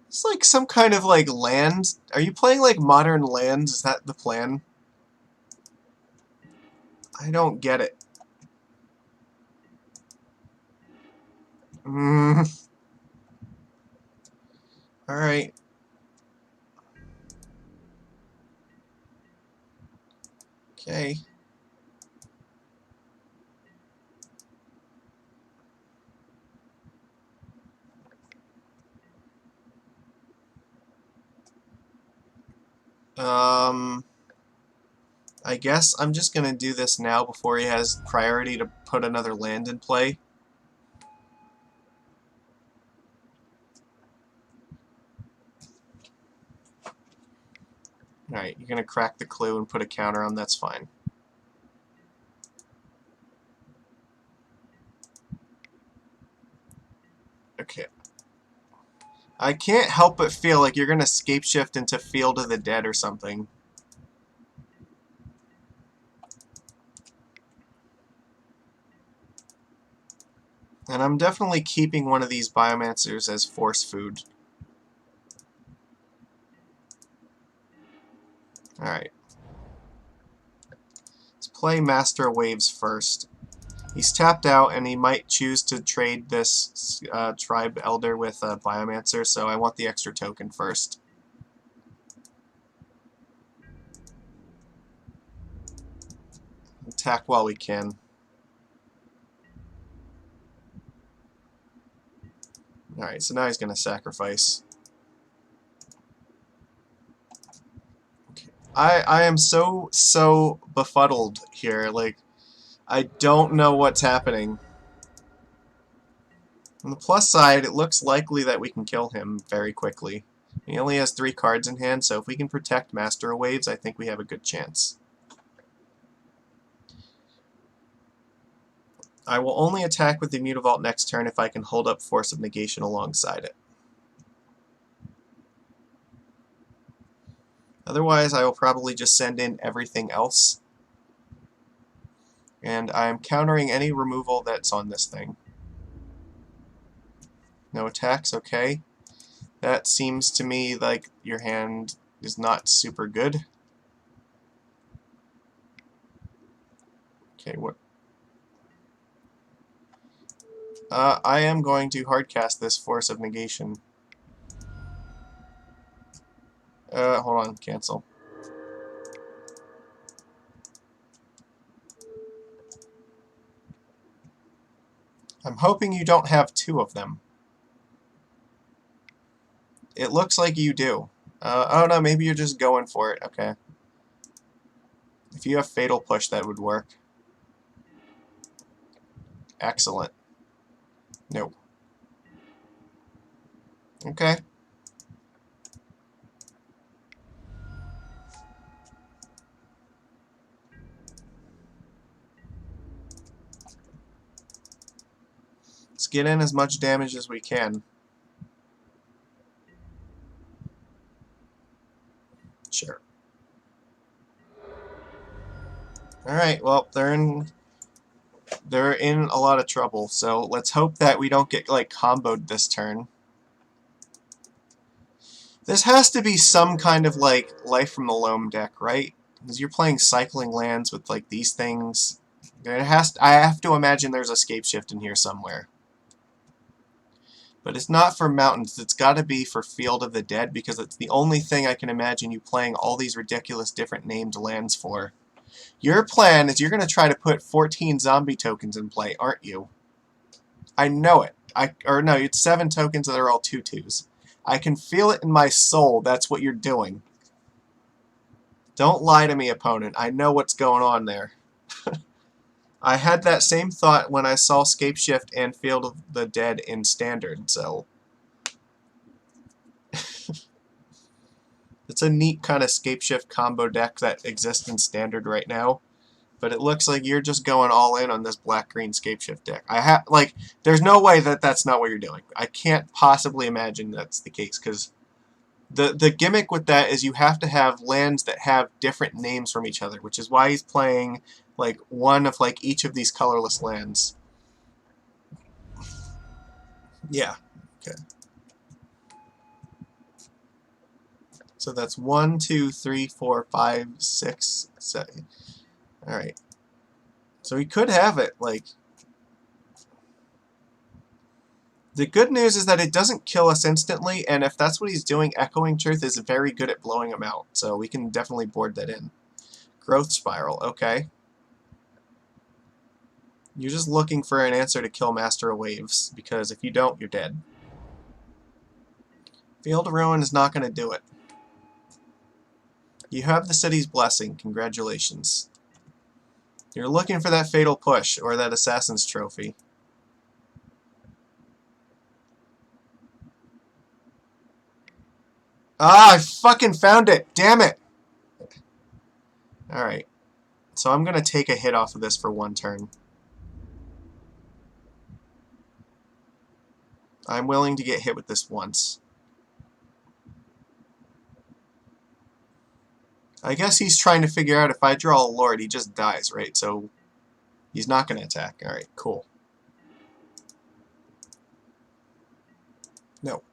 It's like some kind of, like, land. Are you playing, like, modern lands? Is that the plan? I don't get it. Alright. Okay. I guess I'm just gonna do this now before he has priority to put another land in play. Alright, you're gonna crack the clue and put a counter on, that's fine. Okay. I can't help but feel like you're going to scapeshift into Field of the Dead or something. And I'm definitely keeping one of these Biomancers as force food. Alright. Let's play Master of Waves first. He's tapped out, and he might choose to trade this Tribe Elder with a Biomancer, so I want the extra token first. Attack while we can. Alright, so now he's going to sacrifice. Okay. I am so befuddled here. Like, I don't know what's happening. On the plus side, it looks likely that we can kill him very quickly. He only has 3 cards in hand, so if we can protect Master of Waves, I think we have a good chance. I will only attack with the Mutavault next turn if I can hold up Force of Negation alongside it. Otherwise, I will probably just send in everything else. And I'm countering any removal that's on this thing. No attacks, okay. That seems to me like your hand is not super good. Okay, what? I am going to hardcast this Force of Negation. Hold on, cancel. I'm hoping you don't have 2 of them. It looks like you do. Oh no, maybe you're just going for it. Okay. If you have Fatal Push, that would work. Excellent. Nope. Okay. Let's get in as much damage as we can. Sure. Alright, well, they're in a lot of trouble, so let's hope that we don't get, like, comboed this turn. This has to be some kind of, like, Life from the Loam deck, right? Because you're playing cycling lands with, like, these things. I have to imagine there's a Scapeshift in here somewhere. But it's not for mountains. It's got to be for Field of the Dead, because it's the only thing I can imagine you playing all these ridiculous different named lands for. Your plan is you're going to try to put 14 zombie tokens in play, aren't you? I know it. Or no, it's 7 tokens that are all 2/2s. I can feel it in my soul. That's what you're doing. Don't lie to me, opponent. I know what's going on there. I had that same thought when I saw Scapeshift and Field of the Dead in Standard, so... It's a neat kind of Scapeshift combo deck that exists in Standard right now. But it looks like you're just going all in on this black-green Scapeshift deck. There's no way that that's not what you're doing. I can't possibly imagine that's the case, because the gimmick with that is you have to have lands that have different names from each other, which is why he's playing like one of like each of these colorless lands. Yeah. Okay. So that's 1, 2, 3, 4, 5, 6, 7. All right. So he could have it like. The good news is that it doesn't kill us instantly, and if that's what he's doing, Echoing Truth is very good at blowing him out, so we can definitely board that in. Growth Spiral, okay. You're just looking for an answer to kill Master of Waves, because if you don't, you're dead. Field of Ruin is not going to do it. You have the City's Blessing, congratulations. You're looking for that Fatal Push, or that Assassin's Trophy. Ah, I fucking found it! Damn it! Alright. So I'm going to take a hit off of this for 1 turn. I'm willing to get hit with this once. I guess he's trying to figure out if I draw a Lord, he just dies, right? So he's not going to attack. Alright, cool. No.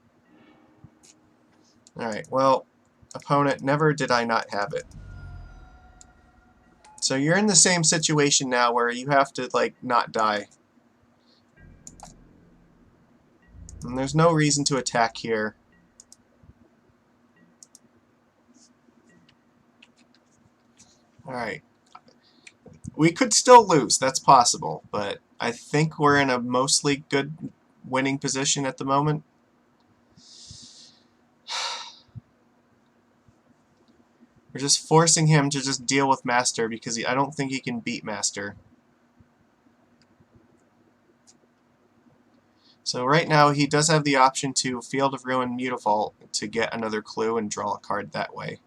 Alright, well, opponent, never did I not have it. So you're in the same situation now where you have to, like, not die. And there's no reason to attack here. Alright. We could still lose, that's possible, but I think we're in a mostly good winning position at the moment. We're just forcing him to just deal with Master because I don't think he can beat Master. So right now he does have the option to Field of Ruin Mutavault to get another clue and draw a card that way.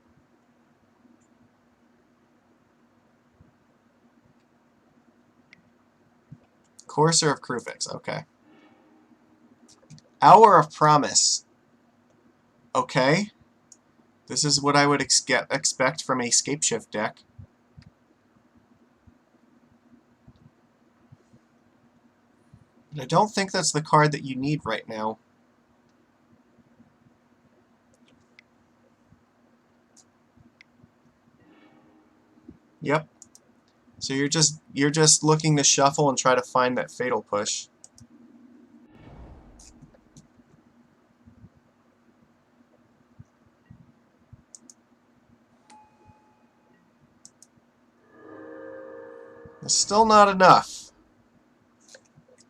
Courser of Krufix, okay. Hour of Promise. Okay. This is what I would expect from a Scapeshift deck. But I don't think that's the card that you need right now. Yep. So you're just looking to shuffle and try to find that fatal push. It's still not enough.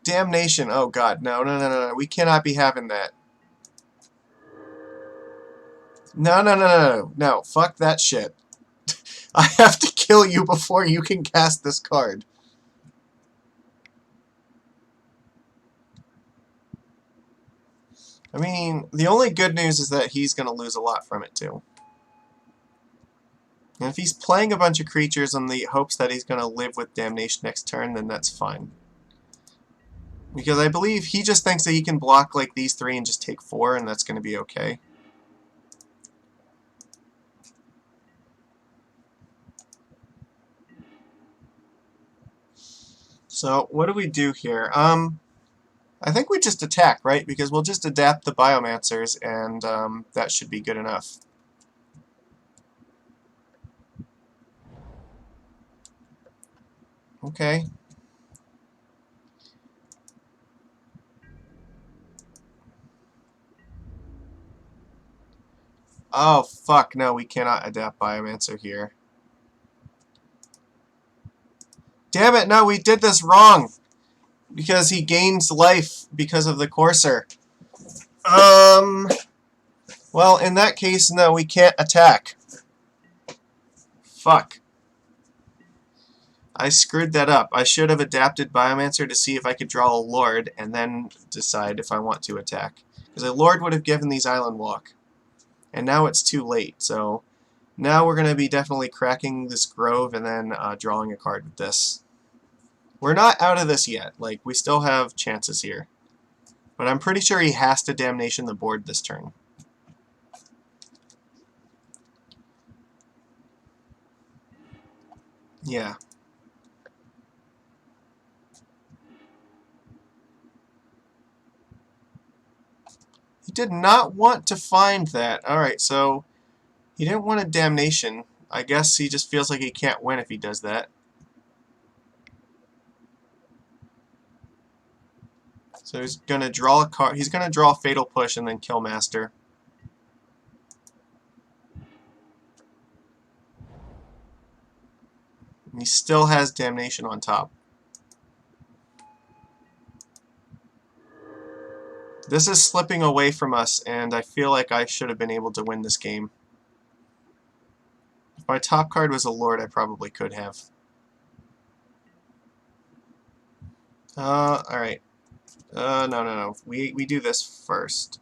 Damnation. Oh god, no, no, no, no, no. We cannot be having that. No, no, no, no, no, no. Fuck that shit. I have to kill you before you can cast this card. I mean, the only good news is that he's going to lose a lot from it, too. And if he's playing a bunch of creatures in the hopes that he's going to live with Damnation next turn, then that's fine. Because I believe he just thinks that he can block like these three and just take 4, and that's going to be okay. So, what do we do here? I think we just attack, right? Because we'll just adapt the Biomancers, and that should be good enough. Okay. Oh, fuck, no, we cannot adapt Biomancer here. Damn it, no, we did this wrong! Because he gains life because of the Courser. Well, in that case, no, we can't attack. Fuck. I screwed that up. I should have adapted Biomancer to see if I could draw a Lord, and then decide if I want to attack. Because a Lord would have given these Island Walk. And now it's too late, so now we're going to be definitely cracking this Grove and then drawing a card with this. We're not out of this yet. Like, we still have chances here. But I'm pretty sure he has to Damnation the board this turn. Yeah. He did not want to find that. Alright, so he didn't want a Damnation. I guess he just feels like he can't win if he does that. So he's gonna draw a card. He's gonna draw a Fatal Push and then kill Master. And he still has Damnation on top. This is slipping away from us, and I feel like I should have been able to win this game. If my top card was a Lord, I probably could have. Alright. No, no, no. We do this first.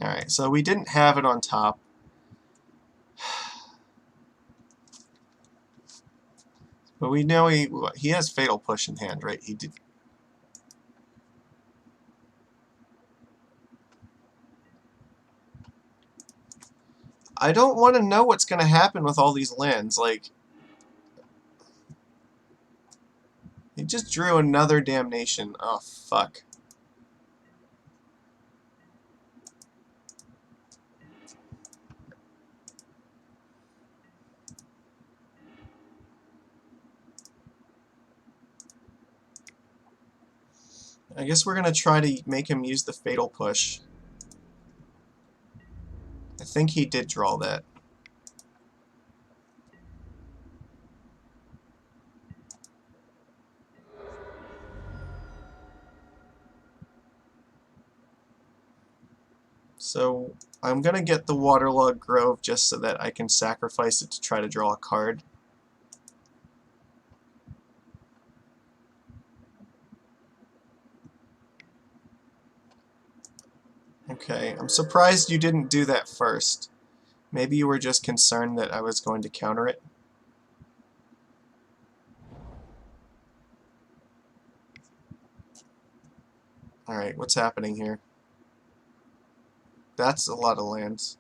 Alright, so we didn't have it on top. But we know he has Fatal Push in hand, right? He did. I don't want to know what's going to happen with all these lands. Like, he just drew another Damnation. Oh, fuck. I guess we're going to try to make him use the Fatal Push. I think he did draw that. So I'm going to get the Waterlogged Grove just so that I can sacrifice it to try to draw a card. Okay, I'm surprised you didn't do that first. Maybe you were just concerned that I was going to counter it. Alright, what's happening here? That's a lot of lands.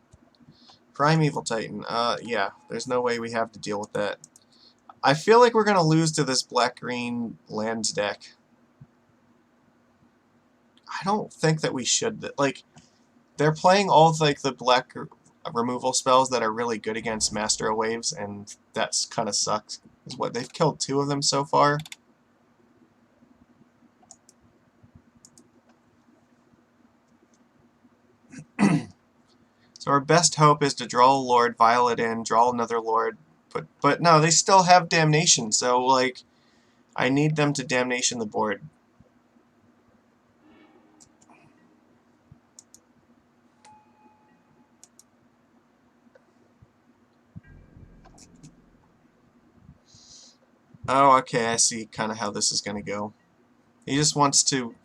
Primeval Titan. Yeah, there's no way we have to deal with that. I feel like we're going to lose to this black-green lands deck. I don't think that we should. Like, they're playing all of, like, the black removal spells that are really good against Master of Waves, and that's kind of sucks. Is what they've killed 2 of them so far. So our best hope is to draw a Lord, Violet in, draw another Lord, but no, they still have Damnation, so, like, I need them to Damnation the board. Oh, okay, I see kind of how this is going to go. He just wants to...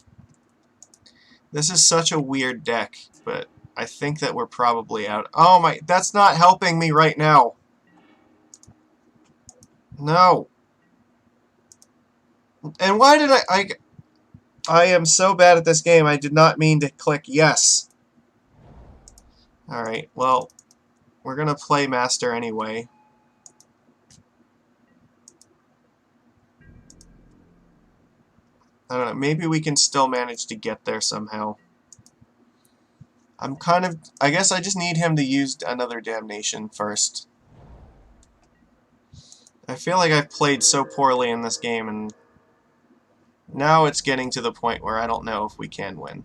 This is such a weird deck, but I think that we're probably out. Oh my, that's not helping me right now. No. And why did I am so bad at this game, I did not mean to click yes. Alright, well, we're going to play Master anyway. I don't know, maybe we can still manage to get there somehow. I guess I just need him to use another Damnation first. I feel like I've played so poorly in this game, and now it's getting to the point where I don't know if we can win.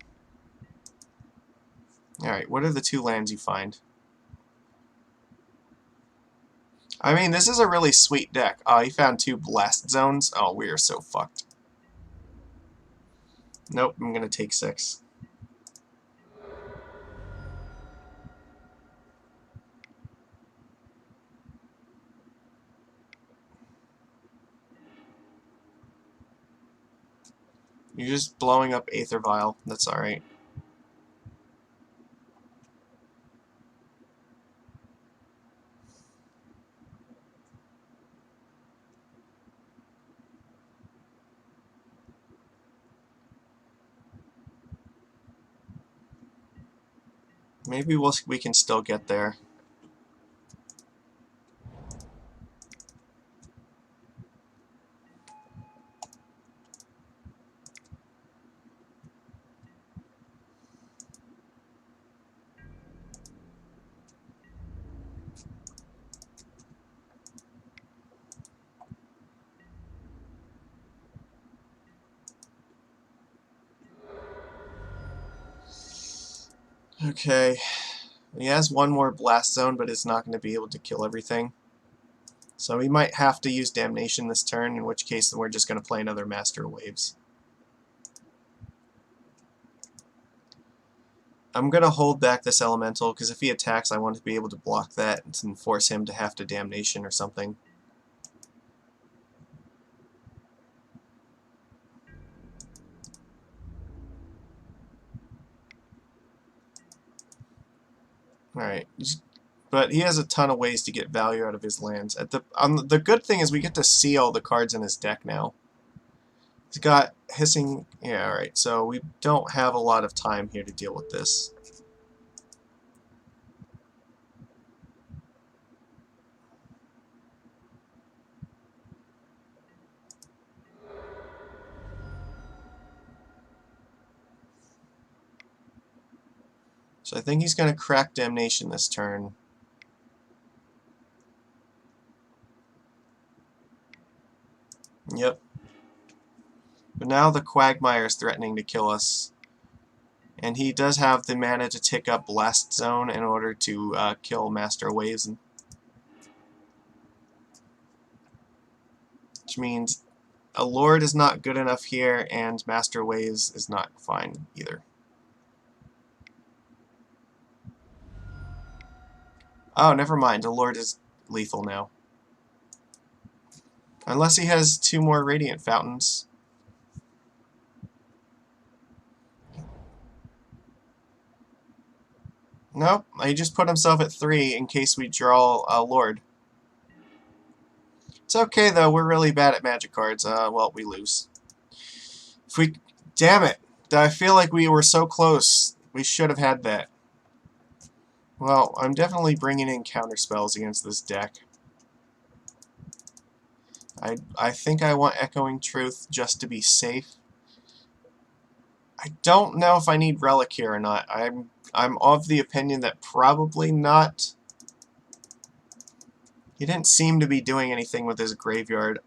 Alright, what are the 2 lands you find? I mean, this is a really sweet deck. Oh, he found 2 Blast Zones? Oh, we are so fucked. Nope, I'm gonna take 6. You're just blowing up Aether Vial. That's alright. Maybe we can still get there. Okay. He has 1 more Blast Zone, but it's not going to be able to kill everything. So we might have to use Damnation this turn, in which case we're just going to play another Master of Waves. I'm going to hold back this Elemental, because if he attacks, I want to be able to block that and force him to have to Damnation or something. Alright, But he has a ton of ways to get value out of his lands. The good thing is we get to see all the cards in his deck now. He's got Hissing... Yeah, alright, so we don't have a lot of time here to deal with this. So I think he's going to crack Damnation this turn. Yep. But now the Quagmire is threatening to kill us. And he does have the mana to tick up Blast Zone in order to kill Master Waves. Which means a Lord is not good enough here, and Master Waves is not fine either. Oh, never mind. A Lord is lethal now. Unless he has 2 more Radiant Fountains. Nope, he just put himself at 3 in case we draw a Lord. It's okay, though. We're really bad at Magic cards. Well, we lose. If we... Damn it! I feel like we were so close. We should have had that. Well, I'm definitely bringing in counterspells against this deck. I think I want Echoing Truth just to be safe. I don't know if I need Relic here or not. I'm of the opinion that probably not. He didn't seem to be doing anything with his graveyard.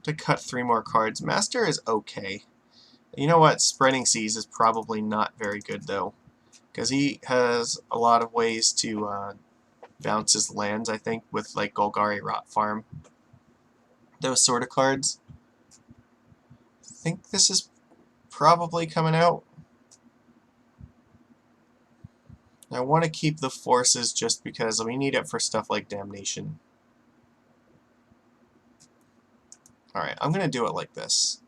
To cut 3 more cards. Master is okay. You know what? Spreading Seas is probably not very good, though. Because he has a lot of ways to bounce his lands, I think, with, like, Golgari Rot Farm. Those sort of cards. I think this is probably coming out. I want to keep the Forces just because we need it for stuff like Damnation. Alright, I'm going to do it like this.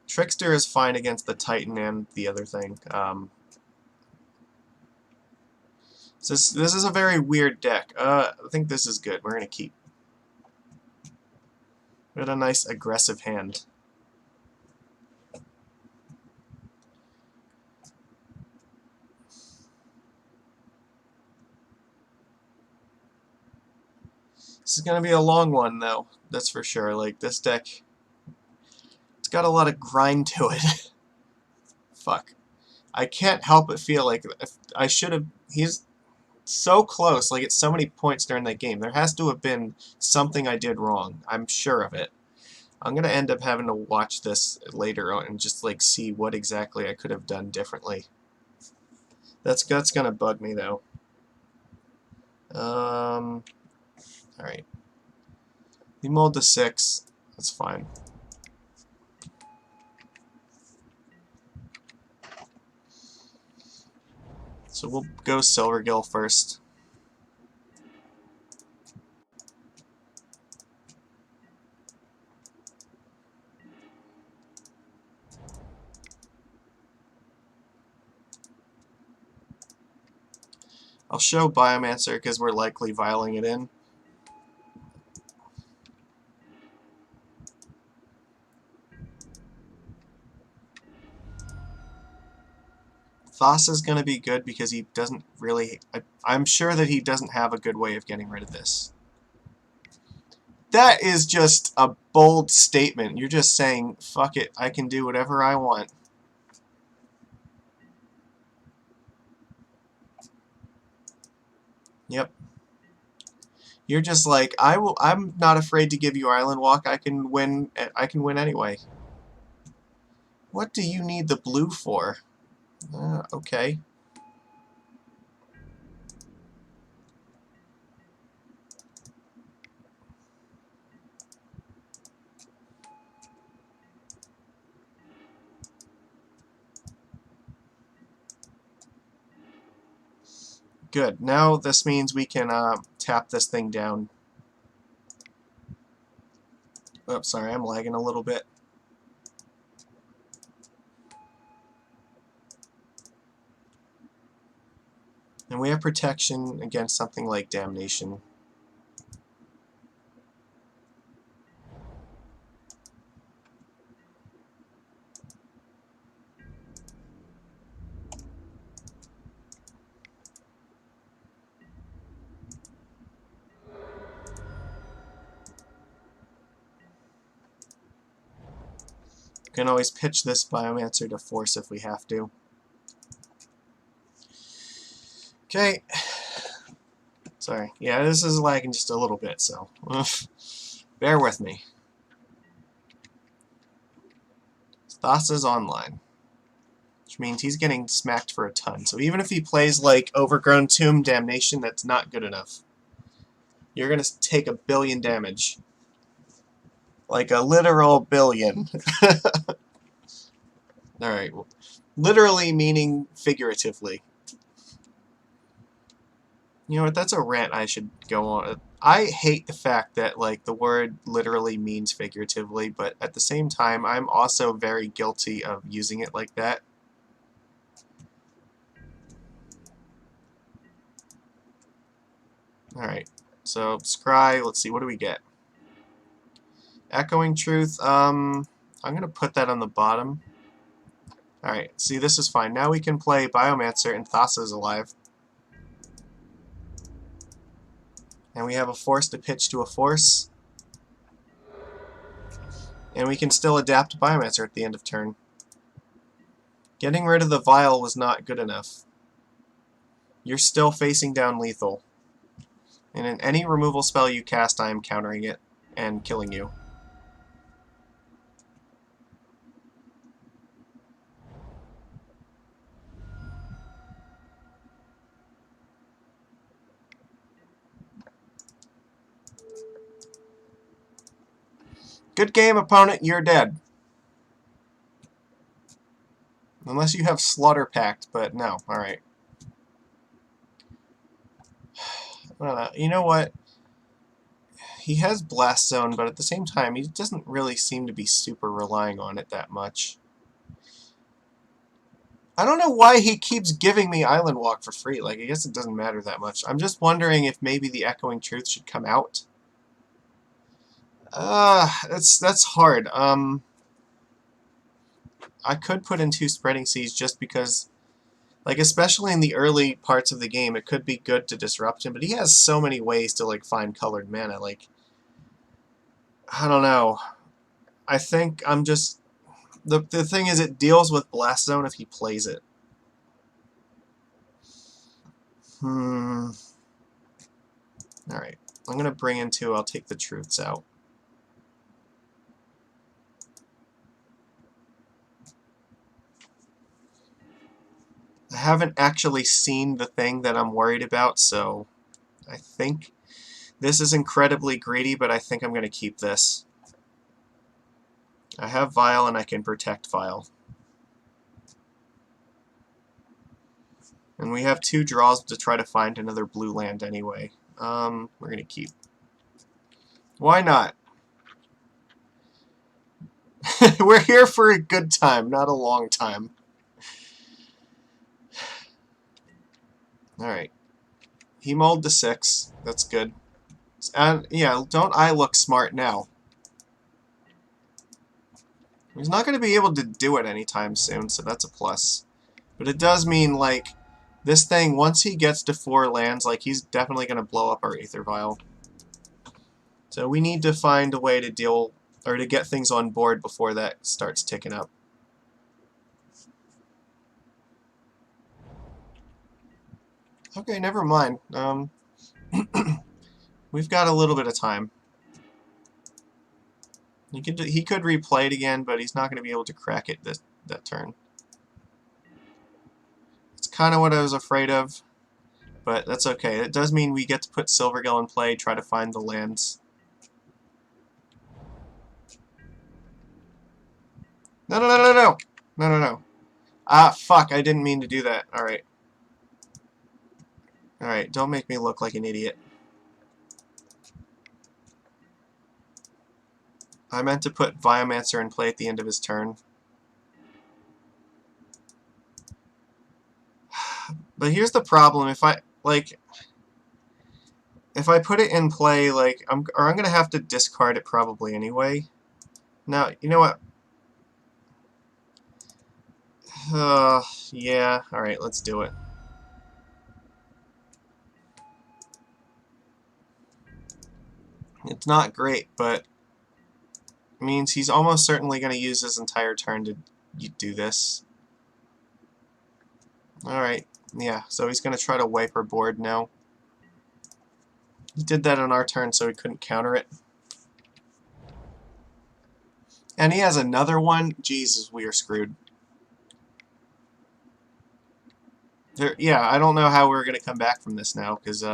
Trickster is fine against the Titan and the other thing. This is a very weird deck. I think this is good. We're going to keep. We had a nice aggressive hand. This is going to be a long one, though. That's for sure. Like, this deck... It's got a lot of grind to it. Fuck. I can't help but feel like if I should have... He's so close. Like, it's so many points during that game. There has to have been something I did wrong. I'm sure of it. I'm going to end up having to watch this later on and just, like, see what exactly I could have done differently. That's going to bug me, though. Alright. We mold to 6. That's fine. So we'll go Silvergill first. I'll show Biomancer because we're likely vialing it in. Thassa is going to be good because he doesn't really... I'm sure that he doesn't have a good way of getting rid of this. That is just a bold statement. You're just saying, fuck it, I can do whatever I want. Yep. You're just like, I'm not afraid to give you Island Walk. I can win anyway. What do you need the blue for? Okay. Good. Now this means we can tap this thing down. Oops, sorry, I'm lagging a little bit. And we have protection against something like Damnation. We can always pitch this Biomancer to force if we have to. Okay. Sorry. Yeah, this is lagging just a little bit, so bear with me. Thassa's online, which means he's getting smacked for a ton. So even if he plays like Overgrown Tomb Damnation, that's not good enough. You're going to take 1 billion damage. Like a literal billion. Alright. Literally meaning figuratively. You know what, that's a rant I should go on. I hate the fact that, like, the word literally means figuratively, but at the same time, I'm also very guilty of using it like that. Alright, so, Scry, let's see, what do we get? Echoing Truth, I'm going to put that on the bottom. Alright, see, this is fine. Now we can play Biomancer and Thassa's alive. And we have a force to pitch to a force. And we can still adapt to Biomancer at the end of turn. Getting rid of the Vial was not good enough. You're still facing down lethal. And in any removal spell you cast, I am countering it and killing you. Good game, opponent. You're dead. Unless you have Slaughter Pact, but no. Alright. You know what? He has Blast Zone, but at the same time, he doesn't really seem to be super relying on it that much. I don't know why he keeps giving me Island Walk for free. Like, I guess it doesn't matter that much. I'm just wondering if maybe the Echoing Truth should come out. That's hard. I could put in 2 Spreading Seas just because, like, especially in the early parts of the game, it could be good to disrupt him, but he has so many ways to, like, find colored mana. Like, I don't know. I think I'm just... The thing is, it deals with Blast Zone if he plays it. Alright. I'm going to bring in 2. I'll take the Truths out. I haven't actually seen the thing that I'm worried about, so I think this is incredibly greedy, but I think I'm going to keep this. I have Vial, and I can protect Vial. And we have 2 draws to try to find another blue land anyway. We're going to keep. Why not? We're here for a good time, not a long time. Alright. He mulled to 6. That's good. And, yeah, don't I look smart now? He's not going to be able to do it anytime soon, so that's a plus. But it does mean, like, this thing, once he gets to 4 lands, like, he's definitely going to blow up our Aether Vial. So we need to find a way to deal, or to get things on board before that starts ticking up. Okay, never mind. We've got a little bit of time. He could replay it again, but he's not going to be able to crack it that turn. It's kind of what I was afraid of, but that's okay. It does mean we get to put Silvergill in play, try to find the lands. No, no, no, no, no! No, no, no. Ah, fuck, I didn't mean to do that. Alright. Alright, don't make me look like an idiot. I meant to put Biomancer in play at the end of his turn. But here's the problem. If I like, if I put it in play, like, I'm gonna have to discard it probably anyway. Now, you know what? Yeah, alright, let's do it. It's not great, but it means he's almost certainly going to use his entire turn to do this. Alright, yeah, so he's going to try to wipe our board now. He did that on our turn, so he couldn't counter it. And he has another one. Jesus, we are screwed. Yeah, I don't know how we're going to come back from this now, because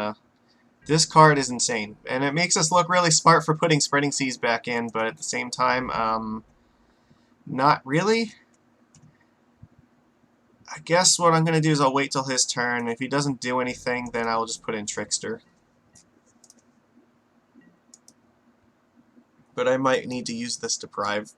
this card is insane. And it makes us look really smart for putting Spreading Seas back in, but at the same time, not really. I guess what I'm going to do is I'll wait till his turn. If he doesn't do anything, then I'll just put in Trickster. But I might need to use this Deprive.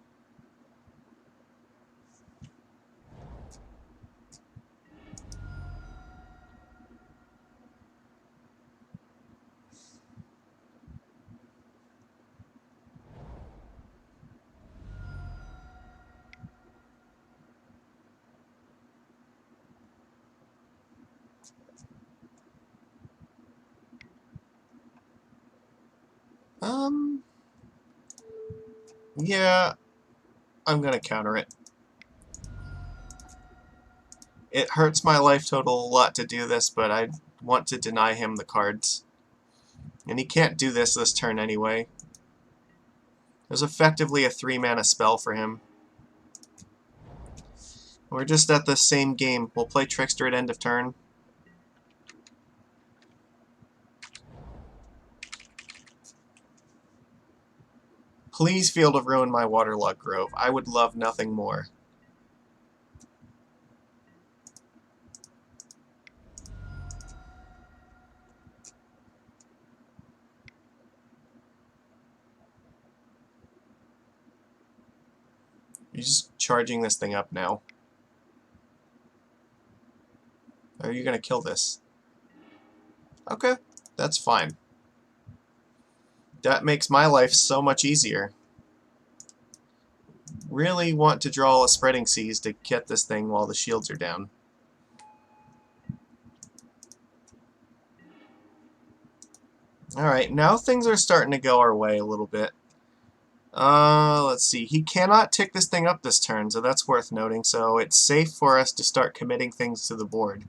Yeah, I'm gonna counter it. It hurts my life total a lot to do this, but I want to deny him the cards. And he can't do this turn anyway. There's effectively a 3-mana spell for him. We're just at the same game. We'll play Trickster at end of turn. Please Field of Ruin my Waterlogged Grove. I would love nothing more. You're just charging this thing up now. Are you gonna kill this? Okay, that's fine. That makes my life so much easier. Really want to draw a Spreading Seas to get this thing while the shields are down. Alright, now things are starting to go our way a little bit. Let's see. He cannot tick this thing up this turn, so that's worth noting. So it's safe for us to start committing things to the board.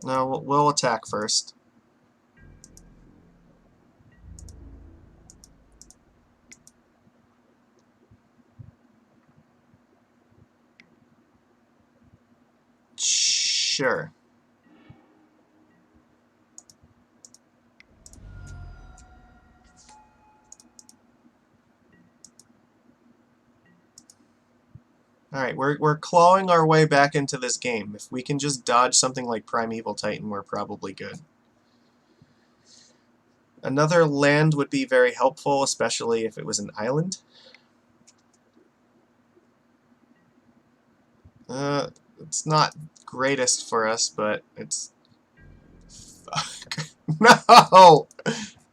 No, we'll attack first. Sure. Alright, we're clawing our way back into this game. If we can just dodge something like Primeval Titan, we're probably good. Another land would be very helpful, especially if it was an island. It's not greatest for us, but it's... Fuck. No!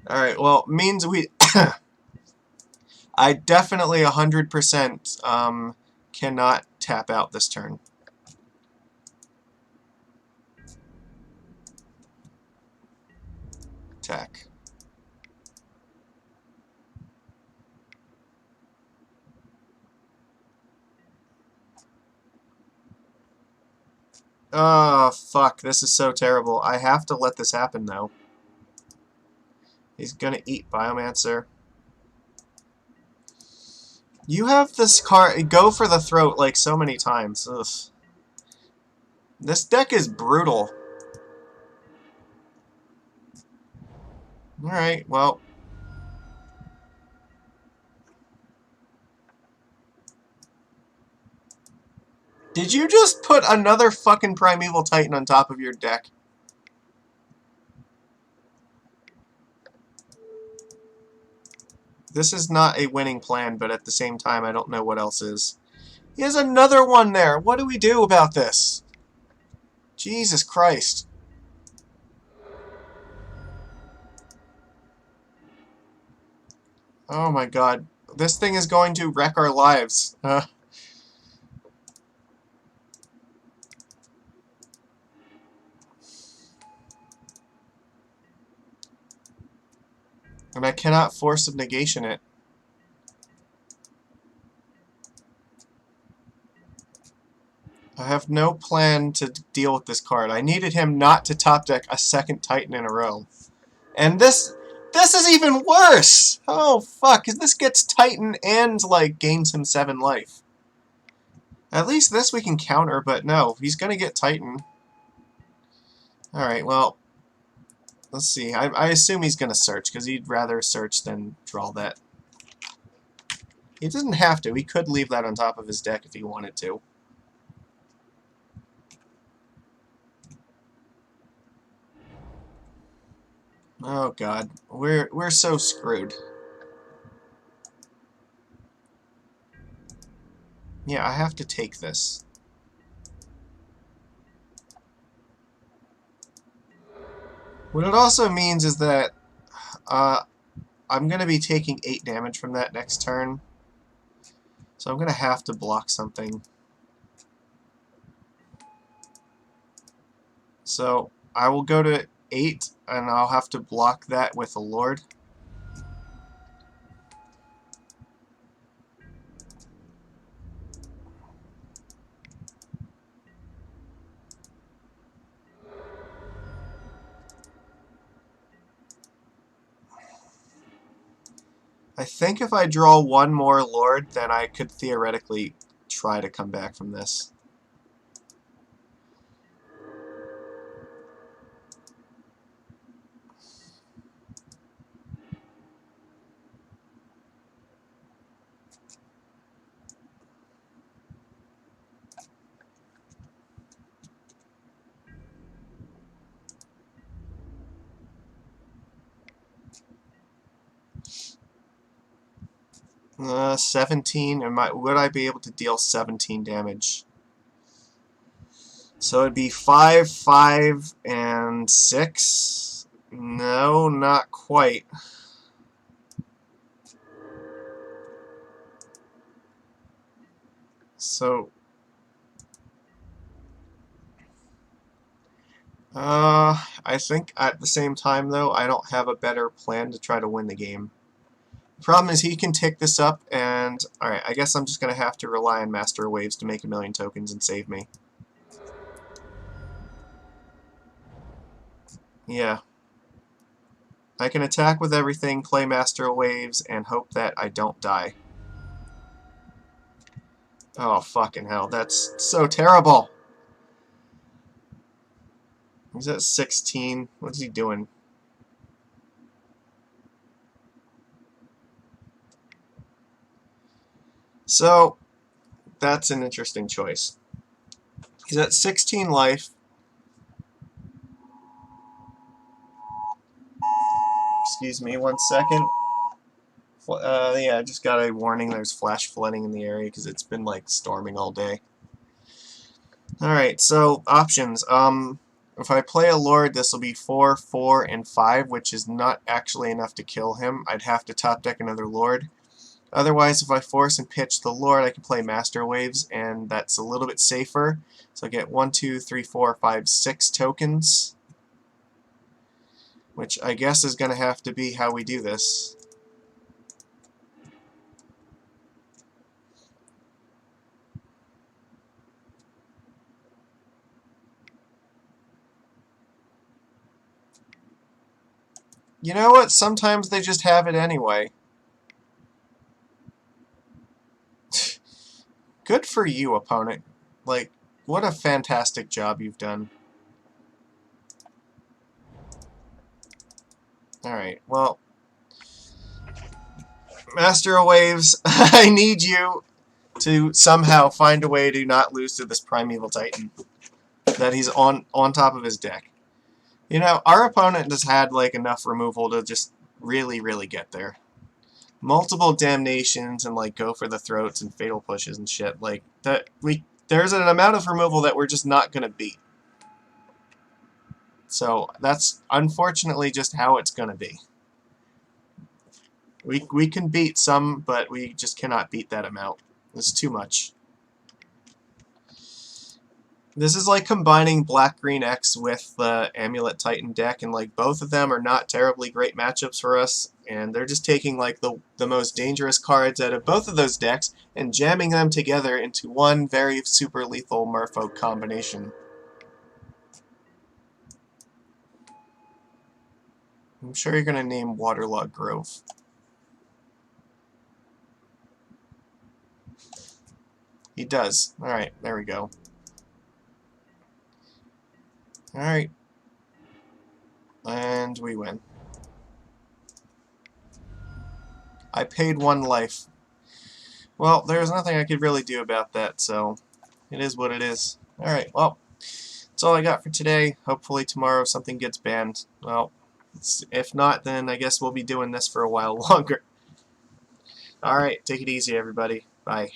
Alright, well, means we... I definitely 100% cannot tap out this turn. Attack. Oh, fuck. This is so terrible. I have to let this happen, though. He's gonna eat Biomancer. You have this card... Go for the throat, like, so many times. Ugh. This deck is brutal. Alright, well... Did you just put another fucking Primeval Titan on top of your deck? This is not a winning plan, but at the same time, I don't know what else is. He has another one there! What do we do about this? Jesus Christ. Oh my god. This thing is going to wreck our lives. And I cannot force of negation it. I have no plan to deal with this card. I needed him not to top deck a second Titan in a row. And this is even worse! Oh, fuck. This gets Titan and, like, gains him 7 life. At least this we can counter, but no. He's gonna get Titan. Alright, well, let's see. I assume he's gonna search, because he'd rather search than draw that. He doesn't have to. He could leave that on top of his deck if he wanted to. Oh god, we're so screwed. Yeah, I have to take this. What it also means is that I'm going to be taking 8 damage from that next turn. So I'm going to have to block something. So I will go to 8, and I'll have to block that with a Lord. I think if I draw one more Lord, then I could theoretically try to come back from this. 17. Would I be able to deal 17 damage? So it'd be 5, 5, and 6. No, not quite. So, I think at the same time, though, I don't have a better plan to try to win the game. The problem is he can tick this up, and, alright, I guess I'm just going to have to rely on Master of Waves to make a million tokens and save me. Yeah. I can attack with everything, play Master of Waves, and hope that I don't die. Oh, fucking hell, that's so terrible! He's at 16. What's he doing? So, that's an interesting choice. He's at 16 life. Excuse me, 1 second. Yeah, I just got a warning there's flash flooding in the area because it's been, like, storming all day. Alright, so, options. If I play a Lord, this will be 4, 4, and 5, which is not actually enough to kill him. I'd have to top deck another Lord. Otherwise, if I force and pitch the Lord, I can play Master Waves, and that's a little bit safer. So I get 1, 2, 3, 4, 5, 6 tokens, which I guess is going to have to be how we do this. You know what? Sometimes they just have it anyway. Good for you, opponent. Like, what a fantastic job you've done. Alright, well, Master of Waves, I need you to somehow find a way to not lose to this Primeval Titan that he's on top of his deck. You know, our opponent just had, like, enough removal to just really, really get there. multiple damnations and like go for the throats and fatal pushes and shit like that. There's an amount of removal that we're just not gonna beat. So that's unfortunately just how it's gonna be. We can beat some, but we just cannot beat that amount. It's too much. This is like combining Black-Green X with the Amulet Titan deck, and like both of them are not terribly great matchups for us, and they're just taking like the most dangerous cards out of both of those decks and jamming them together into one very super lethal Merfolk combination. I'm sure you're gonna name Waterlogged Grove. He does. Alright, there we go. Alright. And we win. I paid 1 life. Well, there's nothing I could really do about that, so it is what it is. Alright, well, that's all I got for today. Hopefully tomorrow something gets banned. Well, if not, then I guess we'll be doing this for a while longer. Alright, take it easy, everybody. Bye.